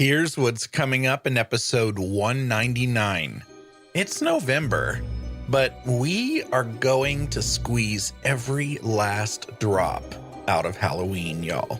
Here's what's coming up in episode 199. It's November, but we are going to squeeze every last drop out of Halloween, y'all.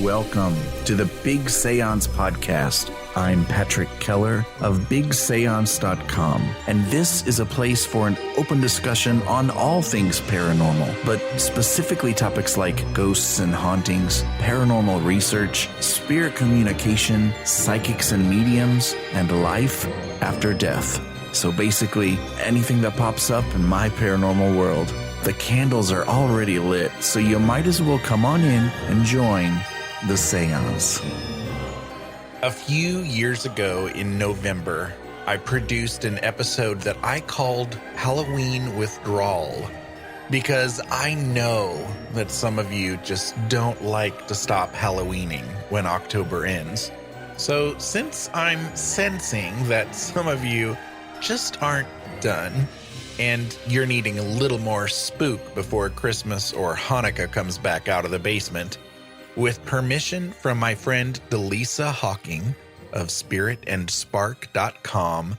Welcome to the Big Seance podcast. I'm Patrick Keller of BigSeance.com, and this is a place for an open discussion on all things paranormal, but specifically topics like ghosts and hauntings, paranormal research, spirit communication, psychics and mediums, and life after death. So basically, anything that pops up in my paranormal world. The candles are already lit, so you might as well come on in and join the seance. A few years ago in November, I produced an episode that I called Halloween Withdrawal because I know that some of you just don't like to stop Halloweening when October ends. So since I'm sensing that some of you just aren't done and you're needing a little more spook before Christmas or Hanukkah comes back out of the basement, with permission from my friend Dallisa Hocking of spiritandspark.com,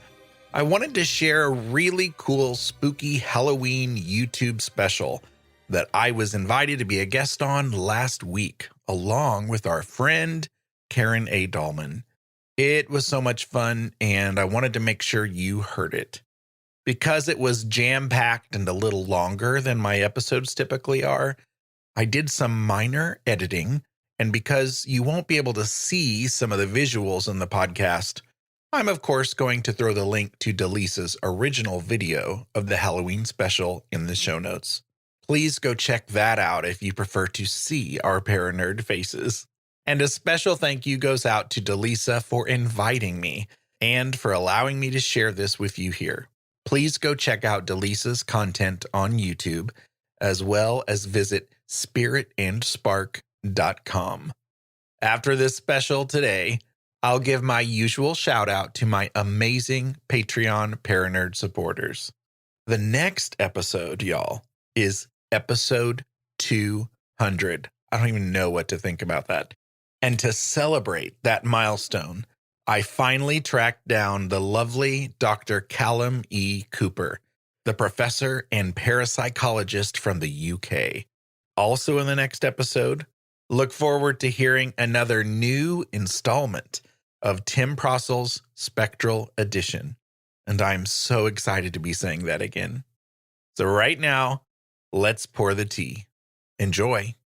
I wanted to share a really cool spooky Halloween YouTube special that I was invited to be a guest on last week, along with our friend Callum E. Dahlman. It was so much fun, and I wanted to make sure you heard it. Because it was jam-packed and a little longer than my episodes typically are, I did some minor editing, and because you won't be able to see some of the visuals in the podcast, I'm of course going to throw the link to Dallisa's original video of the Halloween special in the show notes. Please go check that out if you prefer to see our Paranerd faces. And a special thank you goes out to Dallisa for inviting me and for allowing me to share this with you here. Please go check out Dallisa's content on YouTube, as well as visit spiritandspark.com. After this special today, I'll give my usual shout out to my amazing Patreon Paranerd supporters. The next episode, y'all, is episode 200. I don't even know what to think about that. And to celebrate that milestone, I finally tracked down the lovely Dr. Callum E. Cooper, the professor and parapsychologist from the UK. Also in the next episode, look forward to hearing another new installment of Tim Prossel's Spectral Edition. And I'm so excited to be saying that again. So right now, let's pour the tea. Enjoy.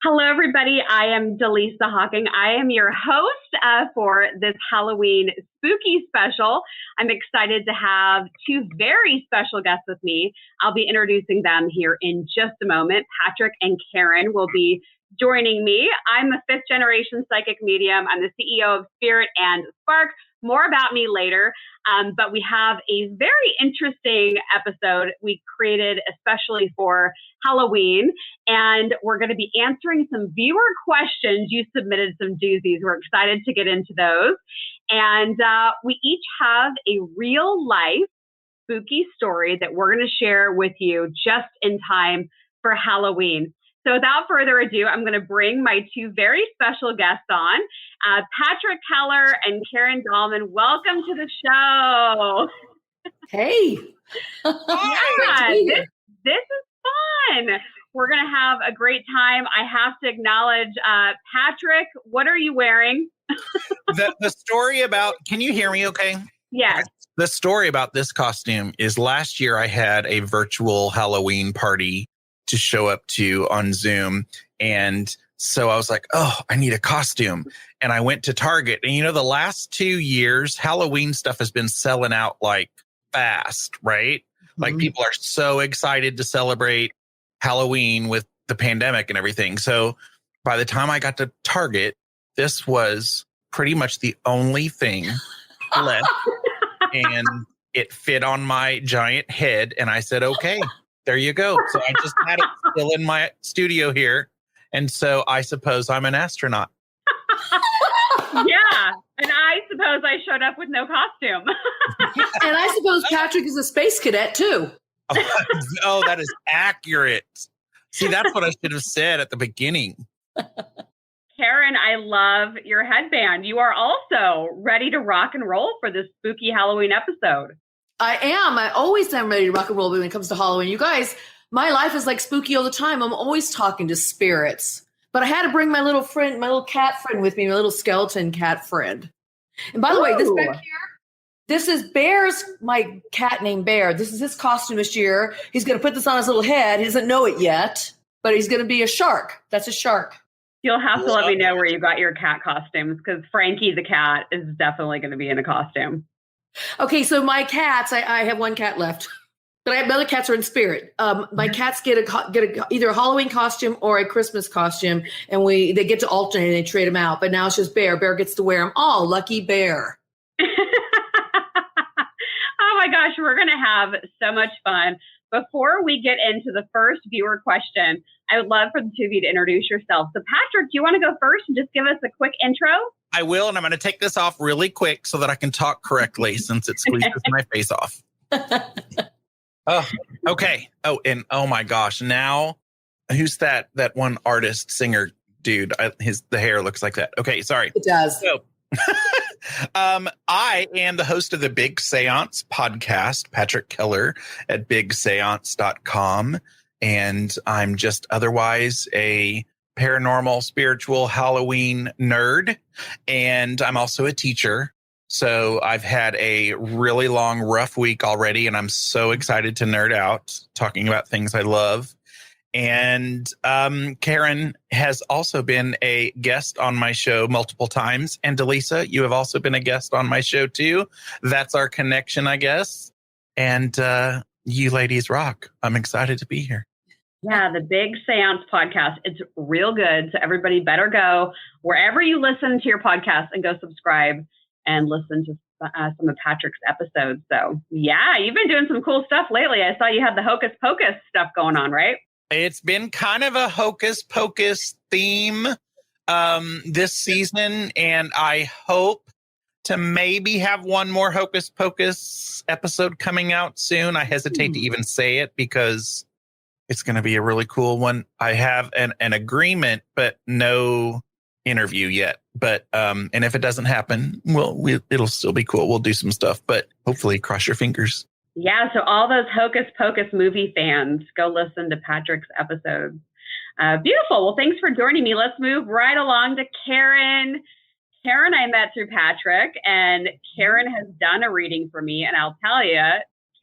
Hello, everybody. I am Dallisa Hocking. I am your host for this Halloween spooky special. I'm excited to have two very special guests with me. I'll be introducing them here in just a moment. Patrick and Karen will be joining me. I'm a fifth generation psychic medium. I'm the CEO of Spirit and Spark. More about me later. But we have a very interesting episode we created especially for Halloween. And we're going to be answering some viewer questions. You submitted some doozies. We're excited to get into those. And we each have a real life spooky story that we're going to share with you just in time for Halloween. So without further ado, I'm going to bring my two very special guests on, Patrick Keller and Karen Dahlman. Welcome to the show. Hey. Yeah, this is fun. We're going to have a great time. I have to acknowledge, Patrick, what are you wearing? The story about, can you hear me okay? Yes. The story about this costume is last year I had a virtual Halloween party to show up to on Zoom. And so I was like, oh, I need a costume. And I went to Target. And, you know, the last 2 years, Halloween stuff has been selling out like fast, right? Like people are so excited to celebrate Halloween with the pandemic and everything. So by the time I got to Target, this was pretty much the only thing left. And it fit on my giant head. And I said, okay, there you go. So I just had it still in my studio here. And so I suppose I'm an astronaut. Yeah. And I suppose I showed up with no costume. And I suppose Patrick is a space cadet too. Oh, that is accurate. See, that's what I should have said at the beginning. Karen, I love your headband. You are also ready to rock and roll for this spooky Halloween episode. I am. I always am ready to rock and roll when it comes to Halloween. You guys, my life is like spooky all the time. I'm always talking to spirits. But I had to bring my little friend, my little cat friend with me, my little skeleton cat friend. And by the way, this back here, this is Bear's, my cat named Bear. This is his costume this year. He's going to put this on his little head. He doesn't know it yet, but he's going to be a shark. That's a shark. You'll have to let me know where you got your cat costumes, because Frankie the cat is definitely going to be in a costume. Okay, so my cats, I have one cat left, but I have other cats are in spirit. My cats get either a Halloween costume or a Christmas costume, and they get to alternate and they trade them out. But now it's just Bear. Bear gets to wear them all. Lucky Bear. Oh my gosh, we're going to have so much fun. Before we get into the first viewer question, I would love for the two of you to introduce yourself. So Patrick, do you want to go first and just give us a quick intro? I will, and I'm going to take this off really quick so that I can talk correctly since it squeezes my face off. Oh, okay. Oh, and oh my gosh, now who's that one artist, singer dude? The hair looks like that. Okay, sorry. It does. So, I am the host of the Big Seance podcast, Patrick Keller at bigseance.com. And I'm just otherwise a paranormal, spiritual Halloween nerd. And I'm also a teacher. So I've had a really long, rough week already. And I'm so excited to nerd out talking about things I love. And Karen has also been a guest on my show multiple times. And Dallisa, you have also been a guest on my show too. That's our connection, I guess. And you ladies rock. I'm excited to be here. Yeah, the Big Seance podcast. It's real good. So everybody better go wherever you listen to your podcast and go subscribe and listen to some of Patrick's episodes. So yeah, you've been doing some cool stuff lately. I saw you had the Hocus Pocus stuff going on, right? It's been kind of a Hocus Pocus theme this season, and I hope to maybe have one more Hocus Pocus episode coming out soon. I hesitate to even say it because it's going to be a really cool one. I have an agreement, but no interview yet. But and if it doesn't happen, it'll still be cool. We'll do some stuff, but hopefully cross your fingers. Yeah, so all those Hocus Pocus movie fans, go listen to Patrick's episodes. Beautiful. Well, thanks for joining me. Let's move right along to Karen. Karen, I met through Patrick, and Karen has done a reading for me. And I'll tell you,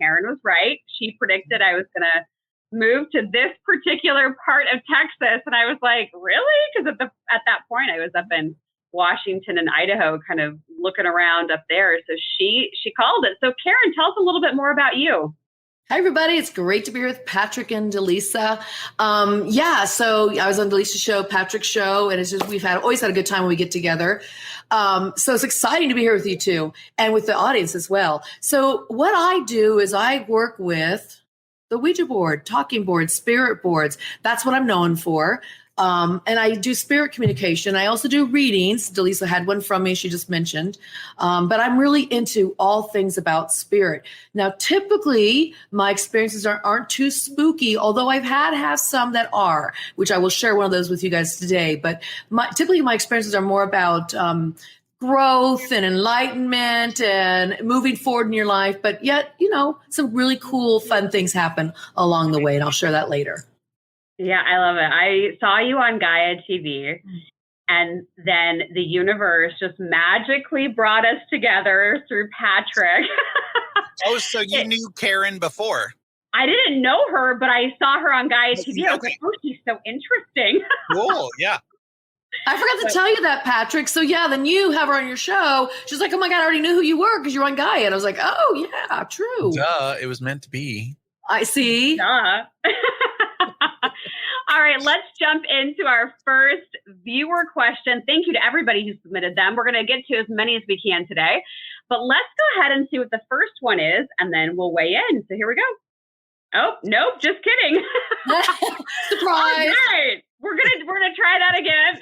Karen was right. She predicted I was going to move to this particular part of Texas. And I was like, really? Because at that point, I was up in Washington and Idaho, kind of looking around up there. So she called it. So Karen, tell us a little bit more about you. Hi, everybody. It's great to be here with Patrick and Dallisa. So I was on Dalisa's show, Patrick's show, and it's just we've always had a good time when we get together. So it's exciting to be here with you too, and with the audience as well. So what I do is I work with the Ouija board, talking boards, spirit boards. That's what I'm known for. And I do spirit communication. I also do readings. Dallisa had one from me, she just mentioned. But I'm really into all things about spirit. Now, typically, my experiences aren't too spooky, although I've had some that are, which I will share one of those with you guys today. But typically, my experiences are more about growth and enlightenment and moving forward in your life. But yet, some really cool, fun things happen along the way. And I'll share that later. Yeah, I love it. I saw you on Gaia TV, and then the universe just magically brought us together through Patrick. Oh, so you knew Karen before? I didn't know her, but I saw her on Gaia TV. I was like, oh, she's so interesting. Cool, yeah. I forgot to tell you that, Patrick. So yeah, then you have her on your show. She's like, oh my God, I already knew who you were because you're on Gaia. And I was like, oh yeah, true. Duh, it was meant to be. I see. Duh. All right, let's jump into our first viewer question. Thank you to everybody who submitted them. We're going to get to as many as we can today. But let's go ahead and see what the first one is, and then we'll weigh in. So here we go. Oh, nope, just kidding. Surprise. All right, we're gonna try that again.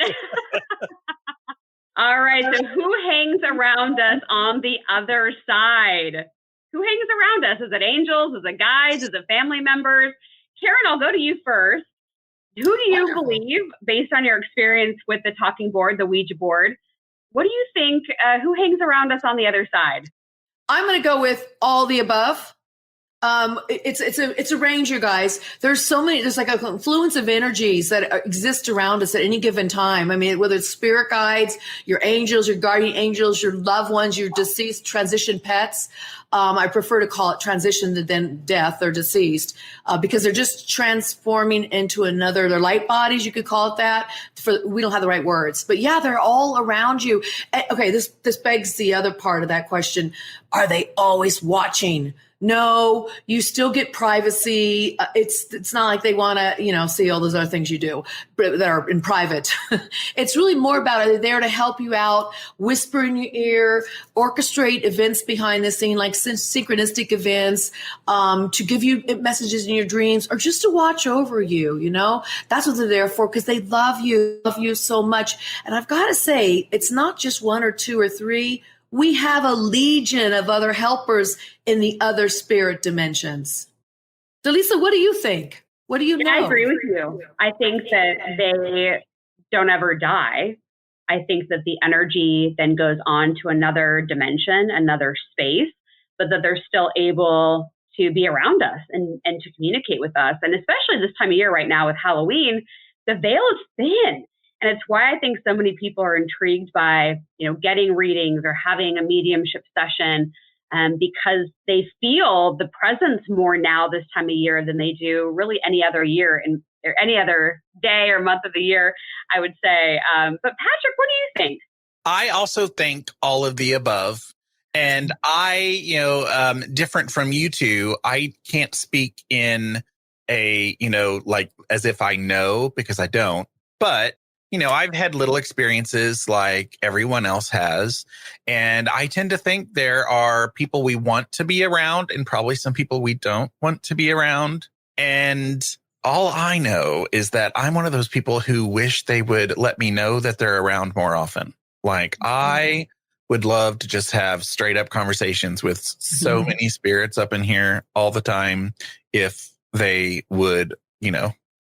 All right, so who hangs around us on the other side? Who hangs around us? Is it angels? Is it guides? Is it family members? Karen, I'll go to you first. Who do you believe, based on your experience with the talking board, the Ouija board, what do you think, who hangs around us on the other side? I'm going to go with all the above. It's a range, you guys. There's like a confluence of energies that exist around us at any given time. I mean, whether it's spirit guides, your angels, your guardian angels, your loved ones, your deceased transition pets. I prefer to call it transition than death or deceased, because they're just transforming into another, they're light bodies. You could call it that. We don't have the right words, but yeah, they're all around you. Okay. This begs the other part of that question. Are they always watching? No, you still get privacy. It's not like they want to, see all those other things you do that are in private. It's really more about, are they there to help you out, whisper in your ear, orchestrate events behind the scene, like synchronistic events, to give you messages in your dreams, or just to watch over you, That's what they're there for, because they love you so much. And I've got to say, it's not just one or two or three. We have a legion of other helpers in the other spirit dimensions. Dallisa, what do you think? What do you know? I agree with you. I think that they don't ever die. I think that the energy then goes on to another dimension, another space, but that they're still able to be around us and to communicate with us. And especially this time of year right now with Halloween, the veil is thin. And it's why I think so many people are intrigued by, getting readings or having a mediumship session, because they feel the presence more now this time of year than they do really any other year or any other day or month of the year, I would say. But Patrick, what do you think? I also think all of the above. And I, different from you two, I can't speak in a, like as if I know, because I don't. But I've had little experiences like everyone else has, and I tend to think there are people we want to be around and probably some people we don't want to be around. And all I know is that I'm one of those people who wish they would let me know that they're around more often. Like I would love to just have straight up conversations with so many spirits up in here all the time if they would,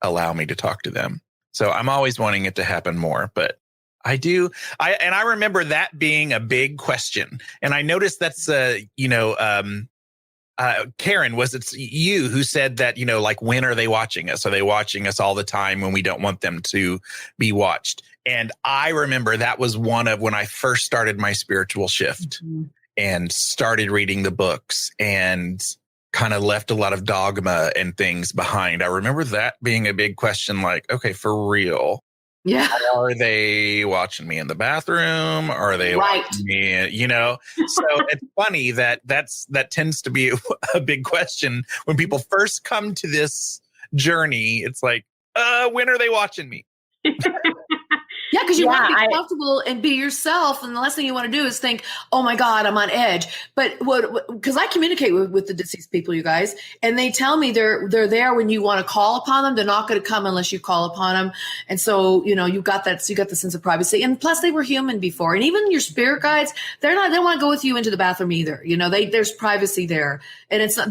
allow me to talk to them. So I'm always wanting it to happen more, but I do. I remember that being a big question. And I noticed that's, Karen, was it you who said that, like, when are they watching us? Are they watching us all the time when we don't want them to be watched? And I remember that was one of when I first started my spiritual shift and started reading the books and kind of left a lot of dogma and things behind. I remember that being a big question, like, okay, for real. Yeah. Are they watching me in the bathroom? Are they watching me, So it's funny that tends to be a big question when people first come to this journey. It's like, when are they watching me? Yeah, because you want to be comfortable and be yourself. And the last thing you want to do is think, oh my God, I'm on edge. But because I communicate with the deceased people, you guys, and they tell me they're there when you want to call upon them. They're not going to come unless you call upon them. And so, you got the sense of privacy. And plus they were human before. And even your spirit guides, they don't want to go with you into the bathroom either. There's privacy there. And it's not,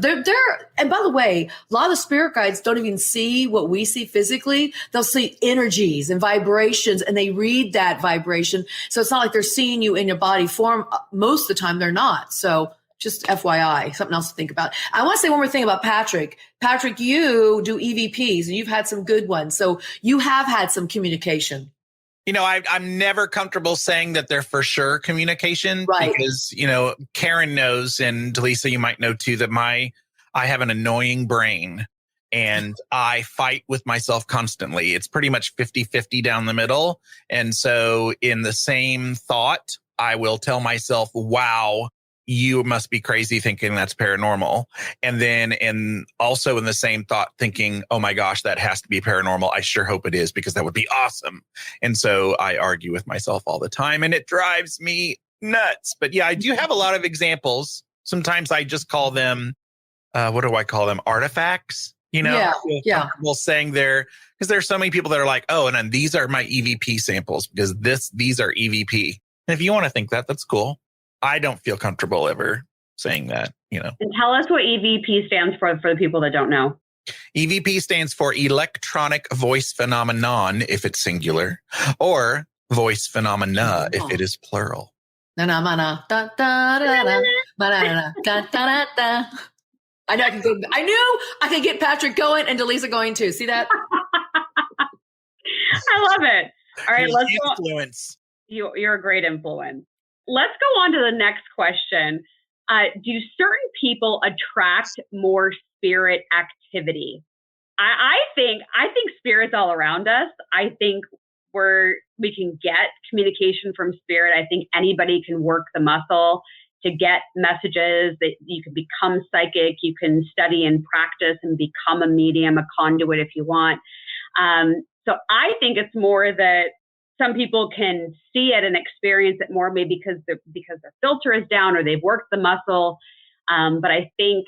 and by the way, a lot of the spirit guides don't even see what we see physically. They'll see energies and vibrations, and they read that vibration. So it's not like they're seeing you in your body form. Most of the time they're not. So just FYI, something else to think about. I want to say one more thing about Patrick. Patrick, you do EVPs and you've had some good ones. So you have had some communication. I'm never comfortable saying that they're for sure communication, right? Because, Karen knows, and Dallisa, you might know too, that I have an annoying brain. And I fight with myself constantly. It's pretty much 50-50 down the middle. And so in the same thought, I will tell myself, wow, you must be crazy thinking that's paranormal. And then also in the same thought thinking, oh my gosh, that has to be paranormal. I sure hope it is, because that would be awesome. And so I argue with myself all the time, and it drives me nuts. But yeah, I do have a lot of examples. Sometimes I just call them, what do I call them? Artifacts. Comfortable saying there, because there's so many people that are like, oh, and then these are my EVP samples because these are EVP. And if you want to think that, that's cool. I don't feel comfortable ever saying that, And tell us what EVP stands for the people that don't know. EVP stands for electronic voice phenomenon if it's singular, or voice phenomena if it is plural. I know I knew I could get Patrick going and Dallisa going too. See that? I love it. All right, let's go. Influence. You're a great influence. Let's go on to the next question. Do certain people attract more spirit activity? I think spirit's all around us. I think we can get communication from spirit. I think anybody can work the muscle to get messages. That you can become psychic, you can study and practice and become a medium, a conduit if you want. So I think it's more that some people can see it and experience it more, maybe because their filter is down or they've worked the muscle. But I think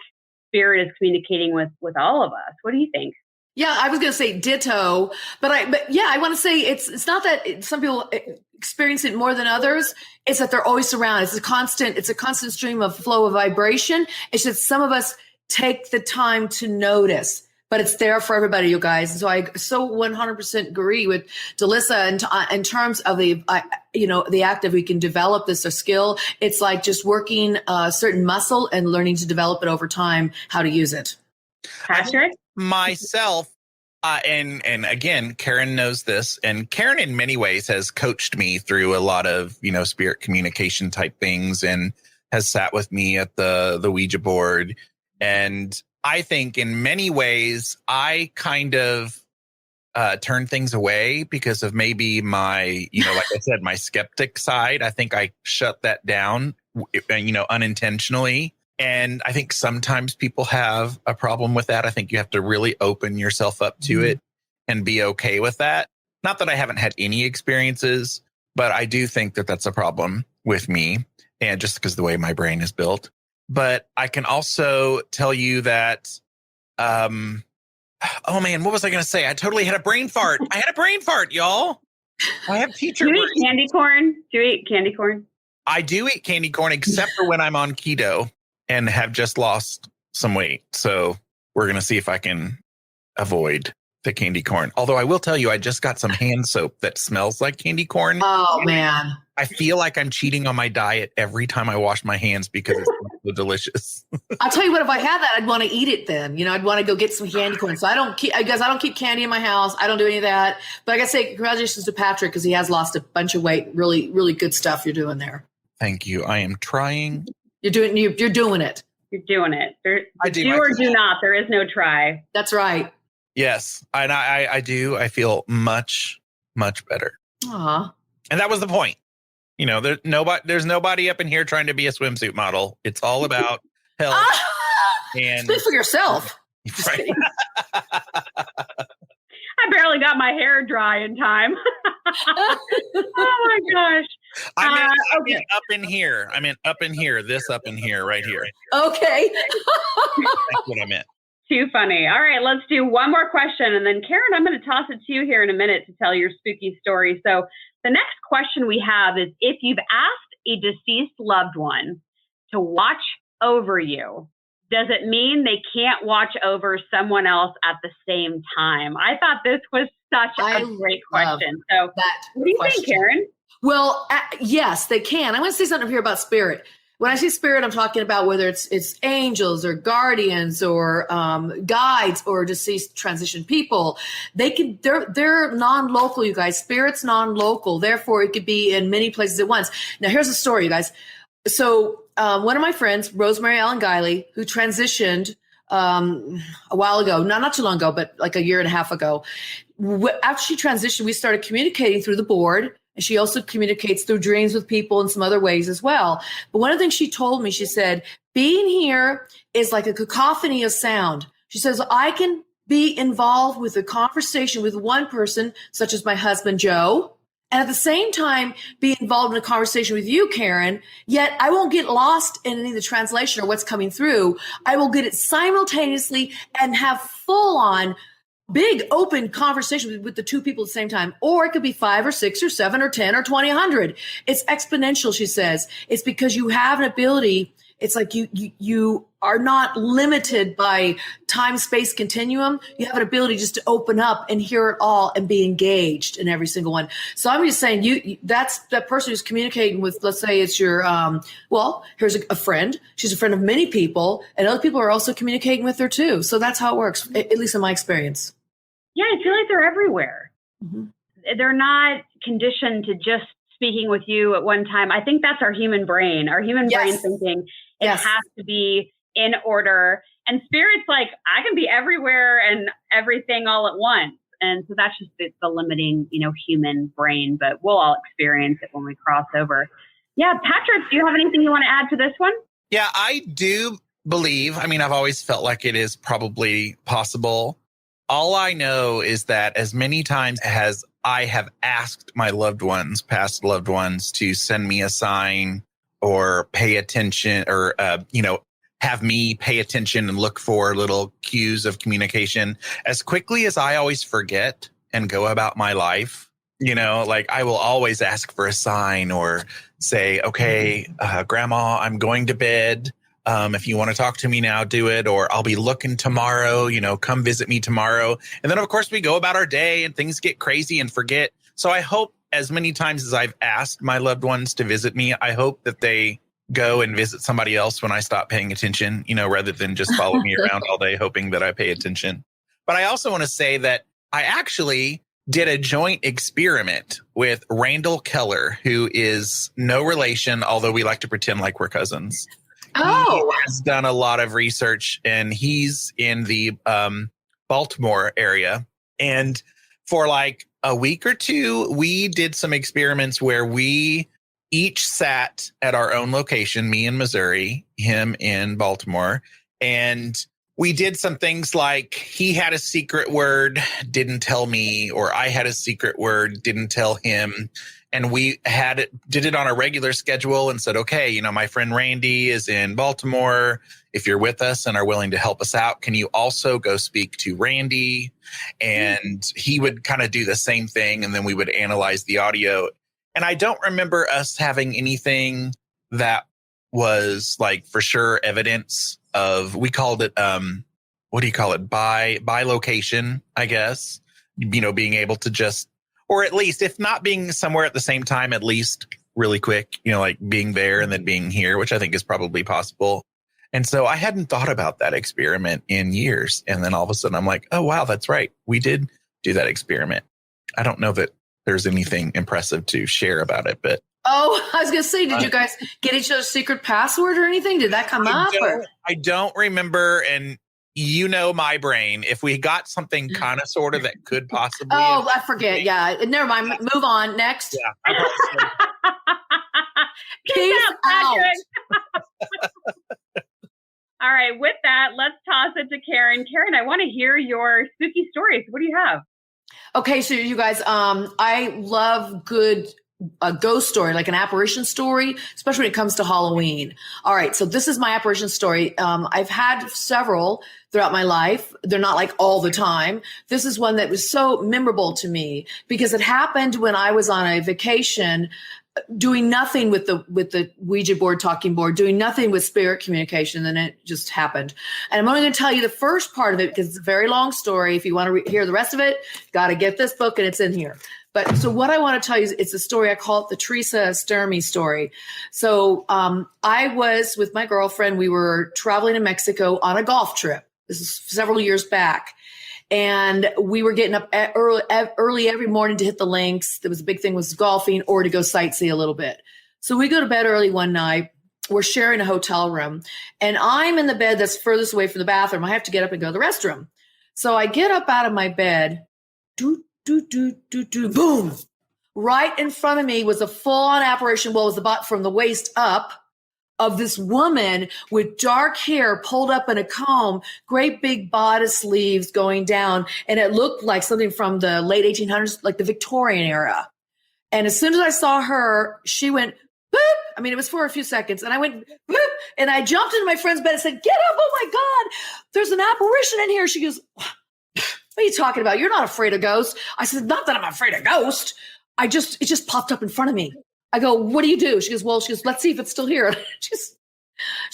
spirit is communicating with all of us. What do you think? Yeah, I was going to say ditto, but I want to say it's not that some people experience it more than others. It's that they're always around. It's a constant stream of flow of vibration. It's just some of us take the time to notice, but it's there for everybody, you guys. And so I 100% agree with Dallisa in terms of the act of we can develop this skill. It's like just working a certain muscle and learning to develop it over time, how to use it. Patrick? Myself, and again, Karen knows this, and Karen in many ways has coached me through a lot of, spirit communication type things, and has sat with me at the Ouija board. And I think in many ways, I kind of turn things away because of maybe my, like I said, my skeptic side. I think I shut that down, unintentionally. And I think sometimes people have a problem with that. I think you have to really open yourself up to it and be okay with that. Not that I haven't had any experiences, but I do think that that's a problem with me, and just because of the way my brain is built. But I can also tell you that, oh man, what was I going to say? I totally had a brain fart. I had a brain fart, y'all. I have teacher. Do you eat candy corn? Do you eat candy corn? I do eat candy corn, except for when I'm on keto and have just lost some weight. So we're going to see if I can avoid the candy corn. Although I will tell you, I just got some hand soap that smells like candy corn. Oh, man. I feel like I'm cheating on my diet every time I wash my hands because it's so delicious. I'll tell you what, if I had that, I'd want to eat it then. I'd want to go get some candy corn. So I don't keep candy in my house. I don't do any of that. But I got to say congratulations to Patrick because he has lost a bunch of weight. Really, really good stuff you're doing there. Thank you. I am trying. You're doing it. You're doing it. Do or do not. There is no try. That's right. Yes. And I do. I feel much, much better. Aw. And that was the point. There's nobody up in here trying to be a swimsuit model. It's all about health. And speak for yourself. Right. I barely got my hair dry in time. Oh my gosh. I meant up in here. I meant up in here. This up in here, right here. Okay. That's what I meant. Too funny. All right, let's do one more question. And then Karen, I'm going to toss it to you here in a minute to tell your spooky story. So the next question we have is, if you've asked a deceased loved one to watch over you, does it mean they can't watch over someone else at the same time? I thought this was such a great question. So what do you think, Karen? Well, yes, they can. I want to say something here about spirit. When I say spirit, I'm talking about whether it's angels or guardians or guides or deceased transition people. They're non-local, you guys. Spirit's non-local. Therefore, it could be in many places at once. Now, here's a story, you guys. So one of my friends, Rosemary Ellen Guiley, who transitioned a while ago, not too long ago, but like a year and a half ago. After she transitioned, we started communicating through the board. And she also communicates through dreams with people in some other ways as well. But one of the things she told me, she said, being here is like a cacophony of sound. She says, I can be involved with a conversation with one person, such as my husband, Joe, and at the same time be involved in a conversation with you, Karen, yet I won't get lost in any of the translation or what's coming through. I will get it simultaneously and have full on big open conversation with the two people at the same time. Or it could be 5 or 6 or 7 or 10 or 20, 100. It's exponential, she says. It's because you have an ability. It's like you are not limited by time, space continuum. You have an ability just to open up and hear it all and be engaged in every single one. So I'm just saying that's that person who's communicating with, let's say it's your, here's a friend. She's a friend of many people, and other people are also communicating with her too. So that's how it works, at least in my experience. Yeah, I feel like they're everywhere. Mm-hmm. They're not conditioned to just speaking with you at one time. I think that's our human brain. Our human brain thinking it has to be in order. And spirit's like, I can be everywhere and everything all at once. And so that's just the limiting, human brain. But we'll all experience it when we cross over. Yeah, Patrick, do you have anything you want to add to this one? Yeah, I do believe. I mean, I've always felt like it is probably possible. All I know is that as many times as I have asked my loved ones, past loved ones, to send me a sign or pay attention or, have me pay attention and look for little cues of communication, as quickly as I always forget and go about my life, like I will always ask for a sign or say, okay, Grandma, I'm going to bed. If you want to talk to me now, do it. Or I'll be looking tomorrow, come visit me tomorrow. And then, of course, we go about our day and things get crazy and forget. So I hope as many times as I've asked my loved ones to visit me, I hope that they go and visit somebody else when I stop paying attention, rather than just follow me around all day hoping that I pay attention. But I also want to say that I actually did a joint experiment with Randall Keller, who is no relation, although we like to pretend like we're cousins. Oh, he has done a lot of research, and he's in the Baltimore area. And for like a week or two, we did some experiments where we each sat at our own location, me in Missouri, him in Baltimore. And we did some things like he had a secret word, didn't tell me, or I had a secret word, didn't tell him. And we did it on a regular schedule and said, okay, my friend Randy is in Baltimore. If you're with us and are willing to help us out, can you also go speak to Randy? And he would kind of do the same thing. And then we would analyze the audio. And I don't remember us having anything that was like for sure evidence of, we called it, what do you call it? By location, I guess, being able to just, or at least if not being somewhere at the same time, at least really quick, like being there and then being here, which I think is probably possible. And so I hadn't thought about that experiment in years. And then all of a sudden I'm like, oh, wow, that's right. We did do that experiment. I don't know that there's anything impressive to share about it, but. Oh, I was going to say, did you guys get each other's secret password or anything? Did that come up? I don't remember. And my brain, if we got something kind of sort of that could possibly. Oh, I forget. Yeah. Never mind. Move on. Next. Yeah. Peace out. All right. With that, let's toss it to Karen. Karen, I want to hear your spooky stories. What do you have? Okay. So you guys, I love a ghost story, like an apparition story, especially when it comes to Halloween. All right. So this is my apparition story. I've had several throughout my life. They're not like all the time. This is one that was so memorable to me because it happened when I was on a vacation doing nothing with the Ouija board, talking board, doing nothing with spirit communication. And it just happened. And I'm only going to tell you the first part of it because it's a very long story. If you want to hear the rest of it, got to get this book and it's in here. But so what I want to tell you is it's a story. I call it the Teresa Sturmy story. So I was with my girlfriend. We were traveling to Mexico on a golf trip. This is several years back. And we were getting up early every morning to hit the links. There was a big thing was golfing or to go sightsee a little bit. So we go to bed early one night. we're sharing a hotel room, and I'm in the bed that's furthest away from the bathroom. I have to get up and go to the restroom. So I get up out of my bed, boom. Right in front of me was a full-on apparition. Well, it was from the waist up of this woman with dark hair pulled up in a comb, great big bodice sleeves going down. And it looked like something from the late 1800s, like the Victorian era. And as soon as I saw her, she went, boop. I mean, it was for a few seconds. And I went, boop. And I jumped into my friend's bed and said, get up. Oh my God, there's an apparition in here. She goes, what are you talking about? You're not afraid of ghosts. I said, not that I'm afraid of ghosts. It just popped up in front of me. I go, what do you do? She goes, let's see if it's still here. she's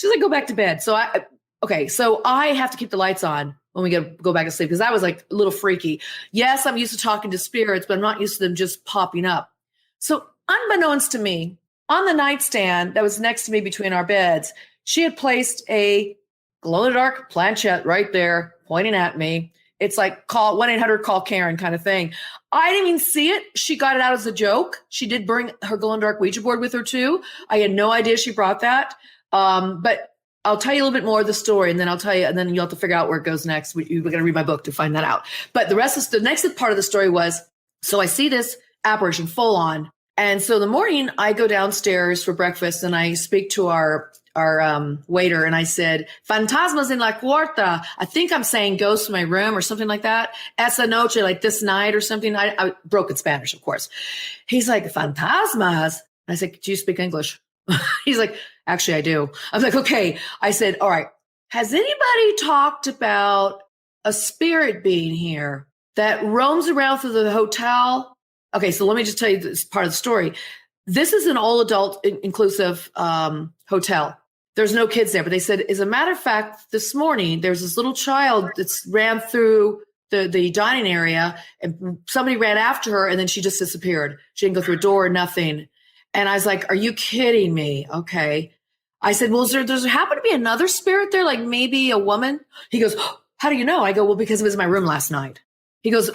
like, go back to bed. So I have to keep the lights on when we go back to sleep, because that was like a little freaky. Yes, I'm used to talking to spirits, but I'm not used to them just popping up. So unbeknownst to me, on the nightstand that was next to me between our beds, she had placed a glow-in-the-dark planchette right there pointing at me. It's like call 1-800-CALL-KAREN kind of thing. I didn't even see it. She got it out as a joke. She did bring her glow-in-the-dark Ouija board with her too. I had no idea she brought that. But I'll tell you a little bit more of the story, and then I'll tell you, and then you'll have to figure out where it goes next. We're going to read my book to find that out. But the next part of the story was, so I see this apparition full on. And so in the morning I go downstairs for breakfast and I speak to our waiter, and I said, "Fantasmas en la cuarta." I think I'm saying ghosts in my room or something like that. Esa noche, like this night or something. I broke in Spanish, of course. He's like, "Fantasmas." I said, "Do you speak English?" He's like, "Actually, I do." I'm like, "Okay." I said, "All right. Has anybody talked about a spirit being here that roams around through the hotel?" Okay, so let me just tell you this part of the story. This is an all adult inclusive hotel. There's no kids there, but they said, as a matter of fact, this morning, there's this little child that's ran through the dining area, and somebody ran after her, and then she just disappeared. She didn't go through a door or nothing. And I was like, are you kidding me? Okay. I said, well, does there happen to be another spirit there? Like maybe a woman? He goes, oh, how do you know? I go, well, because it was in my room last night. He goes,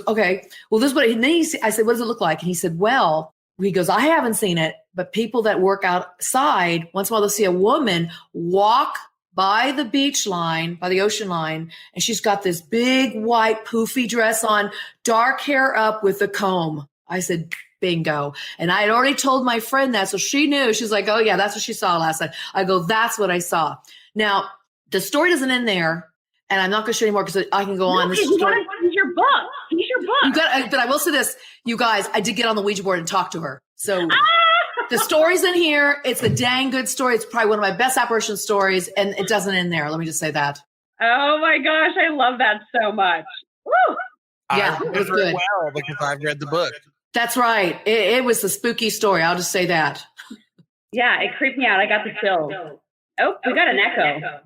okay. Well, this is what, and then I said, what does it look like? And he said, well, he goes, I haven't seen it, but people that work outside, once in a while they'll see a woman walk by the beach line, by the ocean line, and she's got this big white poofy dress on, dark hair up with a comb. I said, bingo. And I had already told my friend that, so she knew. She's like, oh yeah, that's what she saw last night. I go, that's what I saw. Now, the story doesn't end there, and I'm not going to show you more because I can go on. This story. Use your book. Use your book. But I will say this, you guys, I did get on the Ouija board and talk to her. So the story's in here. It's a dang good story. It's probably one of my best apparition stories, and it doesn't end there. Let me just say that. Oh my gosh, I love that so much. Woo! Yeah, it was good. Well, because I've read the book. That's right. It was a spooky story. I'll just say that. Yeah, it creeped me out. I got the chills. Oh, we got an echo.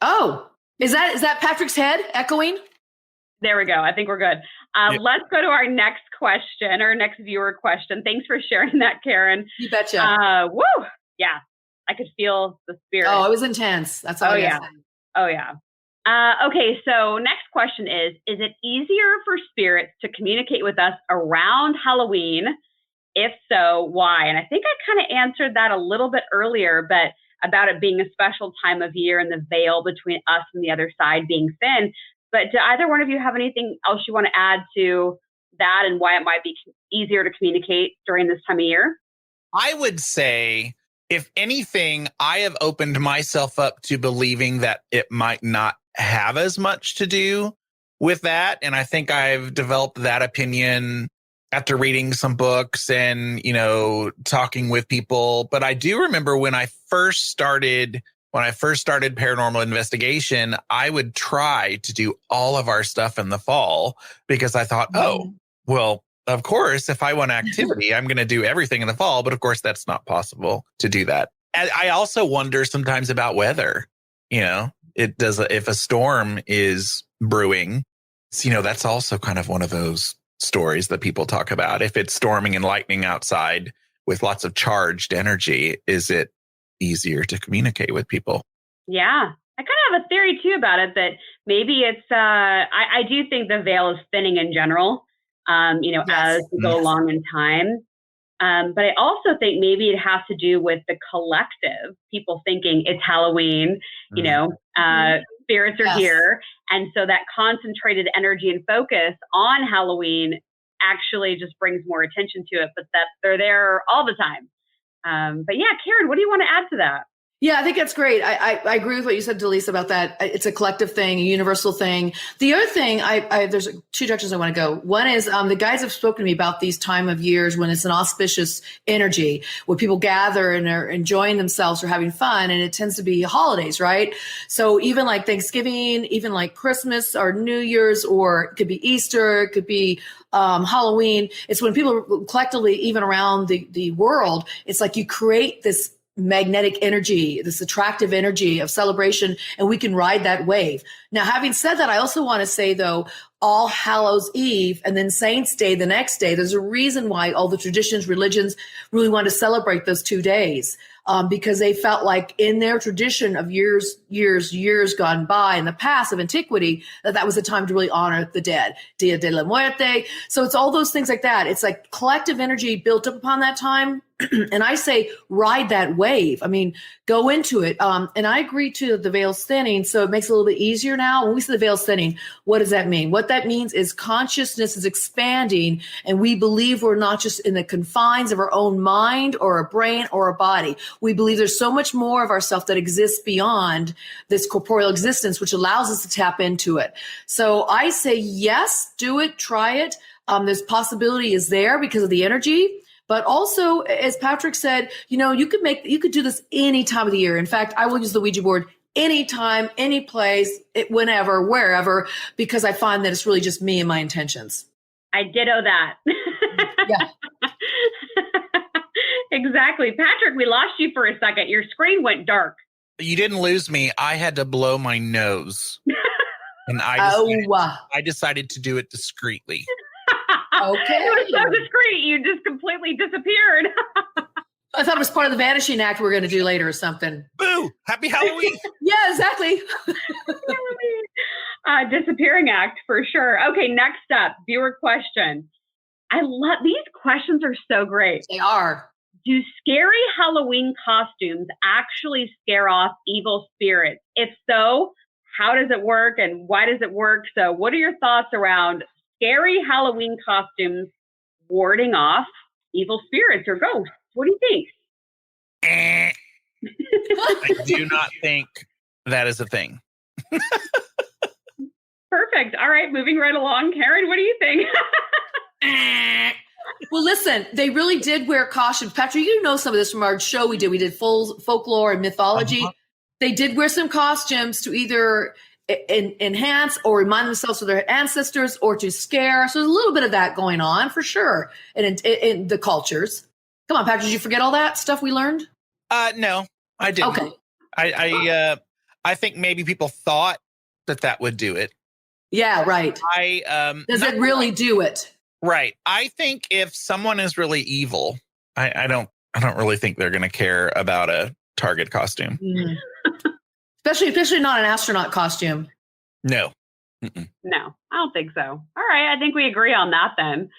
Oh, is that Patrick's head echoing? There we go. I think we're good. Let's go to our next question, or next viewer question. Thanks for sharing that, Karen. You betcha. Woo! Yeah, I could feel the spirit. Oh, it was intense. That's all. Oh yeah. Okay, so next question is it easier for spirits to communicate with us around Halloween? If so, why? And I think I kind of answered that a little bit earlier, but about it being a special time of year and the veil between us and the other side being thin. But do either one of you have anything else you want to add to that and why it might be easier to communicate during this time of year? I would say, if anything, I have opened myself up to believing that it might not have as much to do with that. And I think I've developed that opinion after reading some books and, talking with people. But I do remember when I first started paranormal investigation, I would try to do all of our stuff in the fall because I thought, oh, well, of course, if I want activity, I'm going to do everything in the fall. But of course, that's not possible to do that. And I also wonder sometimes about weather. If a storm is brewing, that's also kind of one of those stories that people talk about. If it's storming and lightning outside with lots of charged energy, is it easier to communicate with people? Yeah. I kind of have a theory too about it that maybe it's, I do think the veil is thinning in general, as we go along in time. But I also think maybe it has to do with the collective, people thinking it's Halloween, spirits are here. And so that concentrated energy and focus on Halloween actually just brings more attention to it, but that they're there all the time. But yeah, Karen, what do you want to add to that? Yeah, I think that's great. I agree with what you said, Dallisa, about that. It's a collective thing, a universal thing. The other thing, there's two directions I want to go. One is the guys have spoken to me about these time of years when it's an auspicious energy, where people gather and are enjoying themselves or having fun, and it tends to be holidays, right? So even like Thanksgiving, even like Christmas or New Year's, or it could be Easter, it could be Halloween. It's when people collectively, even around the world, it's like you create this magnetic energy, this attractive energy of celebration, and we can ride that wave. Now, having said that, I also want to say, though, All Hallows Eve and then Saints Day the next day, there's a reason why all the traditions, religions really want to celebrate those 2 days. Because they felt like in their tradition of years gone by in the past of antiquity, that was a time to really honor the dead, Dia de la Muerte. So it's all those things like that. It's like collective energy built up upon that time. And I say, ride that wave. I mean, go into it. And I agree to the veil's thinning. So it makes it a little bit easier now. When we say the veil's thinning, what does that mean? What that means is consciousness is expanding, and we believe we're not just in the confines of our own mind or a brain or a body. We believe there's so much more of ourselves that exists beyond this corporeal existence, which allows us to tap into it. So I say, yes, do it, try it. This possibility is there because of the energy. But also, as Patrick said, you could do this any time of the year. In fact, I will use the Ouija board anytime, any place, whenever, wherever, because I find that it's really just me and my intentions. I ditto that. Yeah. Exactly. Patrick, we lost you for a second. Your screen went dark. You didn't lose me. I had to blow my nose. And I decided to do it discreetly. Okay. It was so discreet. You just completely disappeared. I thought it was part of the vanishing act we're going to do later or something. Boo! Happy Halloween. Yeah, exactly. Disappearing act for sure. Okay, next up, viewer question. I love these questions are so great. They are. Do scary Halloween costumes actually scare off evil spirits? If so, how does it work and why does it work? So what are your thoughts around scary Halloween costumes warding off evil spirits or ghosts? What do you think? I do not think that is a thing. Perfect. All right, moving right along. Karen, what do you think? Well, listen, they really did wear costumes. Patrick, you know some of this from our show we did. We did full folklore and mythology. Uh-huh. They did wear some costumes to either enhance or remind themselves of their ancestors or to scare. So there's a little bit of that going on for sure in the cultures. Come on, Patrick, did you forget all that stuff we learned? No, I didn't. Okay. I think maybe people thought that would do it. Yeah, right. Does it really do it? Right. I think if someone is really evil, I don't really think they're going to care about a Target costume. Mm. Especially not an astronaut costume. No. Mm-mm. No, I don't think so. All right. I think we agree on that then.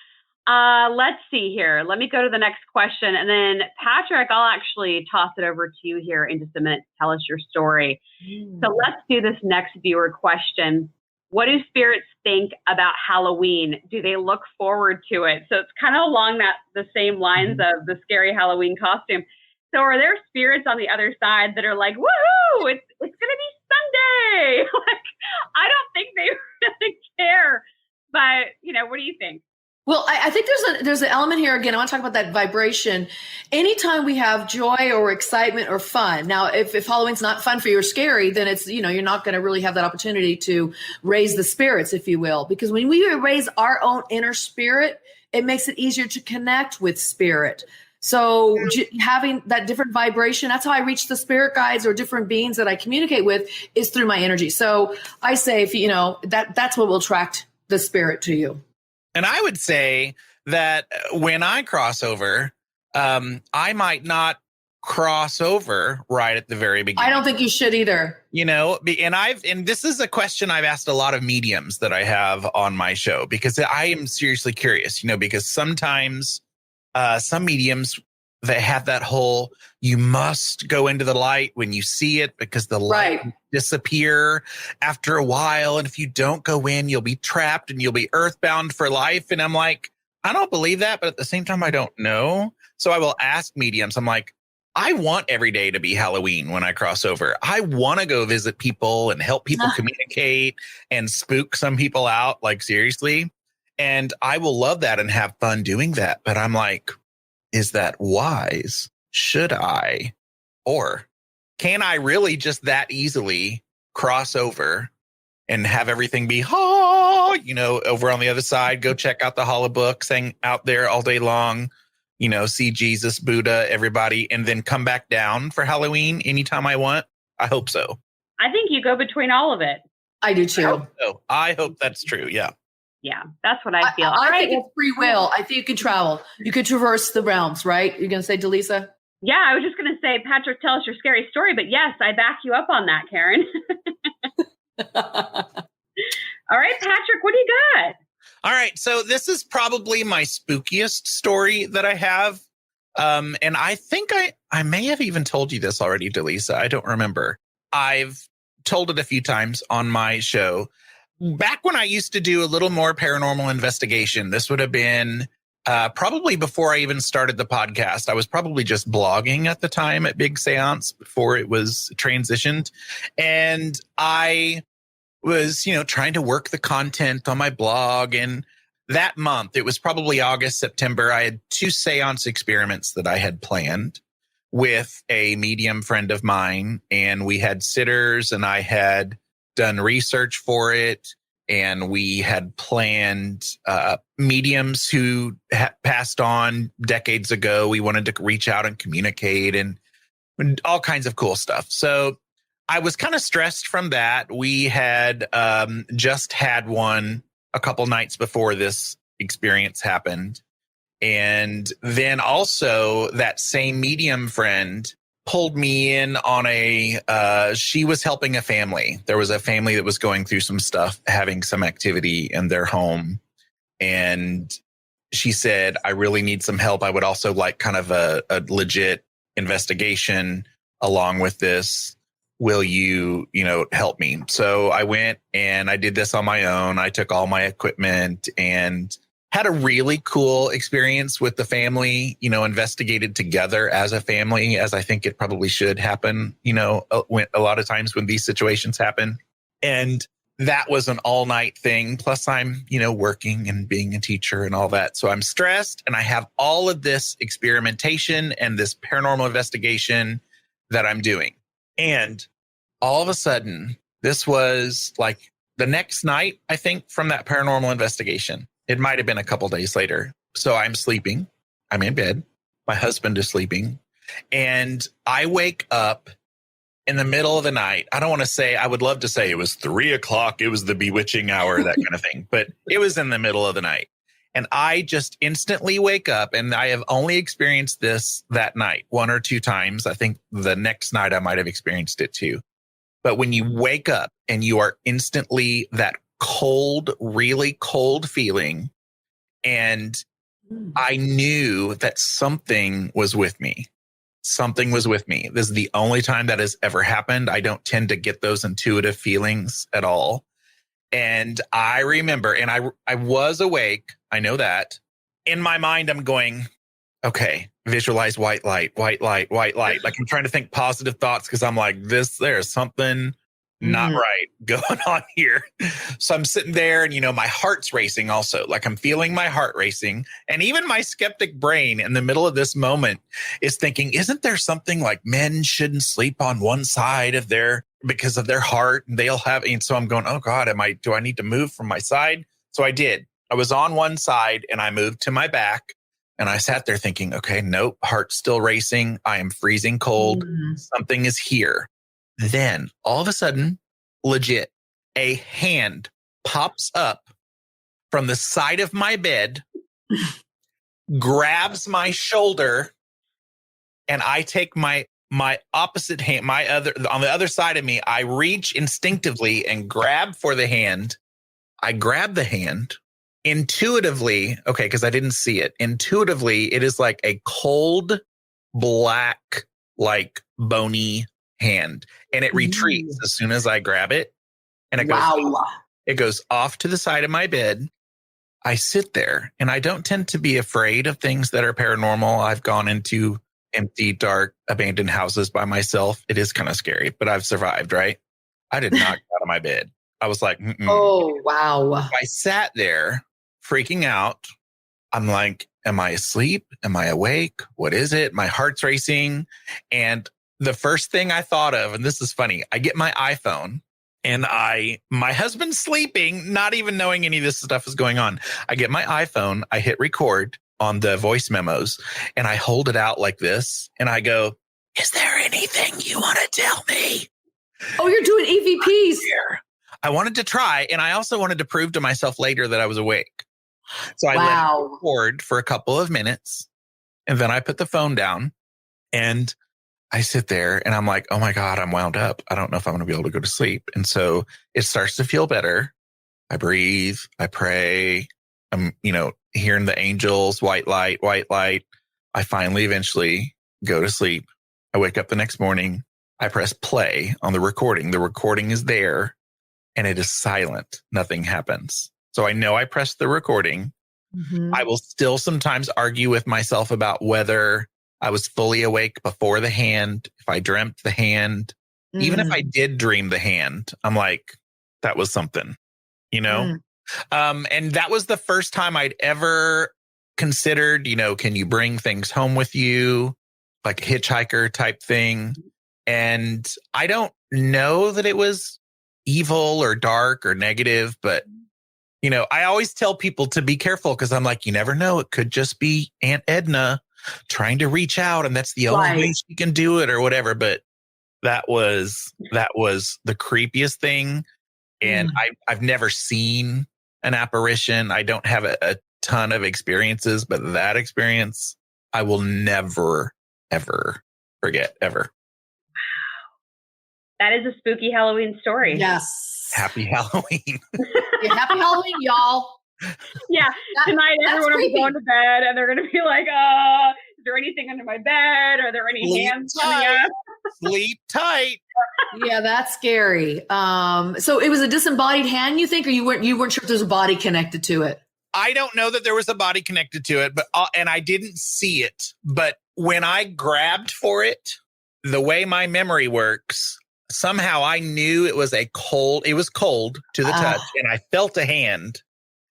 Let's see here. Let me go to the next question. And then Patrick, I'll actually toss it over to you here in just a minute to tell us your story. So let's do this next viewer question. What do spirits think about Halloween? Do they look forward to it? So it's kind of along the same lines of the scary Halloween costume. So are there spirits on the other side that are like, woohoo, it's going to be Sunday? Like, I don't think they really care. But, what do you think? Well, I think there's an element here. Again, I want to talk about that vibration. Anytime we have joy or excitement or fun. Now, if Halloween's not fun for you or scary, then it's, you're not going to really have that opportunity to raise the spirits, if you will. Because when we raise our own inner spirit, it makes it easier to connect with spirit. So having that different vibration, that's how I reach the spirit guides or different beings that I communicate with is through my energy. So I say, if that's what will attract the spirit to you. And I would say that when I cross over, I might not cross over right at the very beginning. I don't think you should either. And this is a question I've asked a lot of mediums that I have on my show, because I am seriously curious, because sometimes some mediums, they have that whole, you must go into the light when you see it because the light will disappear after a while. And if you don't go in, you'll be trapped and you'll be earthbound for life. And I'm like, I don't believe that, but at the same time, I don't know. So I will ask mediums. I'm like, I want every day to be Halloween when I cross over. I want to go visit people and help people communicate and spook some people out, like seriously. And I will love that and have fun doing that. But I'm like, is that wise? Should I? Or can I really just that easily cross over and have everything be, over on the other side, go check out the Hall of Books, hang out there all day long, see Jesus, Buddha, everybody, and then come back down for Halloween anytime I want? I hope so. I think you go between all of it. I do too. I hope that's true. Yeah. Yeah, that's what I feel. I think it's free will. I think you can travel. You could traverse the realms, right? You're going to say, Dallisa? Yeah, I was just going to say, Patrick, tell us your scary story. But yes, I back you up on that, Karen. All right, Patrick, what do you got? All right. So this is probably my spookiest story that I have. And I think I may have even told you this already, Dallisa. I don't remember. I've told it a few times on my show. Back when I used to do a little more paranormal investigation, this would have been probably before I even started the podcast. I was probably just blogging at the time at Big Seance before it was transitioned. And I was, trying to work the content on my blog. And that month, it was probably August, September, I had 2 seance experiments that I had planned with a medium friend of mine. And we had sitters and I had done research for it. And we had planned mediums who passed on decades ago. We wanted to reach out and communicate and all kinds of cool stuff. So I was kind of stressed from that. We had just had one a couple nights before this experience happened. And then also that same medium friend pulled me in on she was helping a family. There was a family that was going through some stuff, having some activity in their home. And she said, I really need some help. I would also like kind of a legit investigation along with this. Will you, help me? So I went and I did this on my own. I took all my equipment and had a really cool experience with the family, investigated together as a family, as I think it probably should happen, a lot of times when these situations happen. And that was an all night thing. Plus I'm, working and being a teacher and all that. So I'm stressed and I have all of this experimentation and this paranormal investigation that I'm doing. And all of a sudden, this was like the next night, I think, from that paranormal investigation. It might have been a couple days later. So I'm sleeping. I'm in bed. My husband is sleeping. And I wake up in the middle of the night. I don't want to say, I would love to say it was 3:00. It was the bewitching hour, that kind of thing. But it was in the middle of the night. And I just instantly wake up. And I have only experienced this that night 1 or 2 times. I think the next night I might have experienced it too. But when you wake up and you are instantly that cold, really cold feeling. And I knew that something was with me. Something was with me. This is the only time that has ever happened. I don't tend to get those intuitive feelings at all. And I remember, and I was awake. I know that. In my mind, I'm going, okay, visualize white light, white light, white light. Like I'm trying to think positive thoughts because I'm like, there's something not right going on here. So I'm sitting there and, my heart's racing also. Like I'm feeling my heart racing. And even my skeptic brain in the middle of this moment is thinking, isn't there something like men shouldn't sleep on one side of because of their heart and they'll have, and so I'm going, oh God, do I need to move from my side? So I did. I was on one side and I moved to my back and I sat there thinking, okay, nope, heart's still racing. I am freezing cold. Something is here. Then all of a sudden, legit, a hand pops up from the side of my bed, grabs my shoulder, and I take my opposite hand, on the other side of me, I reach instinctively and grab for the hand. I grab the hand intuitively, okay, because I didn't see it. Intuitively, it is like a cold, black, like bony hand, and it retreats as soon as I grab it. And it goes off to the side of my bed. I sit there, and I don't tend to be afraid of things that are paranormal. I've gone into empty, dark, abandoned houses by myself. It is kind of scary, but I've survived, right? I did not get out of my bed. I was like, oh, wow. I sat there freaking out. I'm like, am I asleep? Am I awake? What is it? My heart's racing. And the first thing I thought of, and this is funny, I get my iPhone and my husband's sleeping, not even knowing any of this stuff is going on. I get my iPhone, I hit record on the voice memos, and I hold it out like this. And I go, is there anything you want to tell me? Oh, you're doing EVPs. I wanted to try, and I also wanted to prove to myself later that I was awake. So I let it record for a couple of minutes, and then I put the phone down, and I sit there, and I'm like, oh my God, I'm wound up. I don't know if I'm going to be able to go to sleep. And so it starts to feel better. I breathe, I pray. I'm, hearing the angels, white light. I finally eventually go to sleep. I wake up the next morning. I press play on the recording. The recording is there, and it is silent. Nothing happens. So I know I pressed the recording. Mm-hmm. I will still sometimes argue with myself about whether I was fully awake before the hand, if I dreamt the hand. Mm. Even if I did dream the hand, I'm like, that was something, Mm. And that was the first time I'd ever considered, can you bring things home with you? Like a hitchhiker type thing. And I don't know that it was evil or dark or negative, but I always tell people to be careful because I'm like, you never know. It could just be Aunt Edna trying to reach out, and that's the only way she can do it or whatever. But that was the creepiest thing. And I've never seen an apparition. I don't have a ton of experiences, but that experience I will never, ever forget, ever. That is a spooky Halloween story. Yes. Happy Halloween. Yeah, happy Halloween, y'all. Yeah. Tonight everyone will be going to bed and they're going to be like, is there anything under my bed? Are there any hands coming up? Sleep tight. Yeah, that's scary. So it was a disembodied hand, you think, or you weren't sure if there's a body connected to it? I don't know that there was a body connected to it, but and I didn't see it. But when I grabbed for it, the way my memory works, somehow I knew it was cold to the touch, and I felt a hand,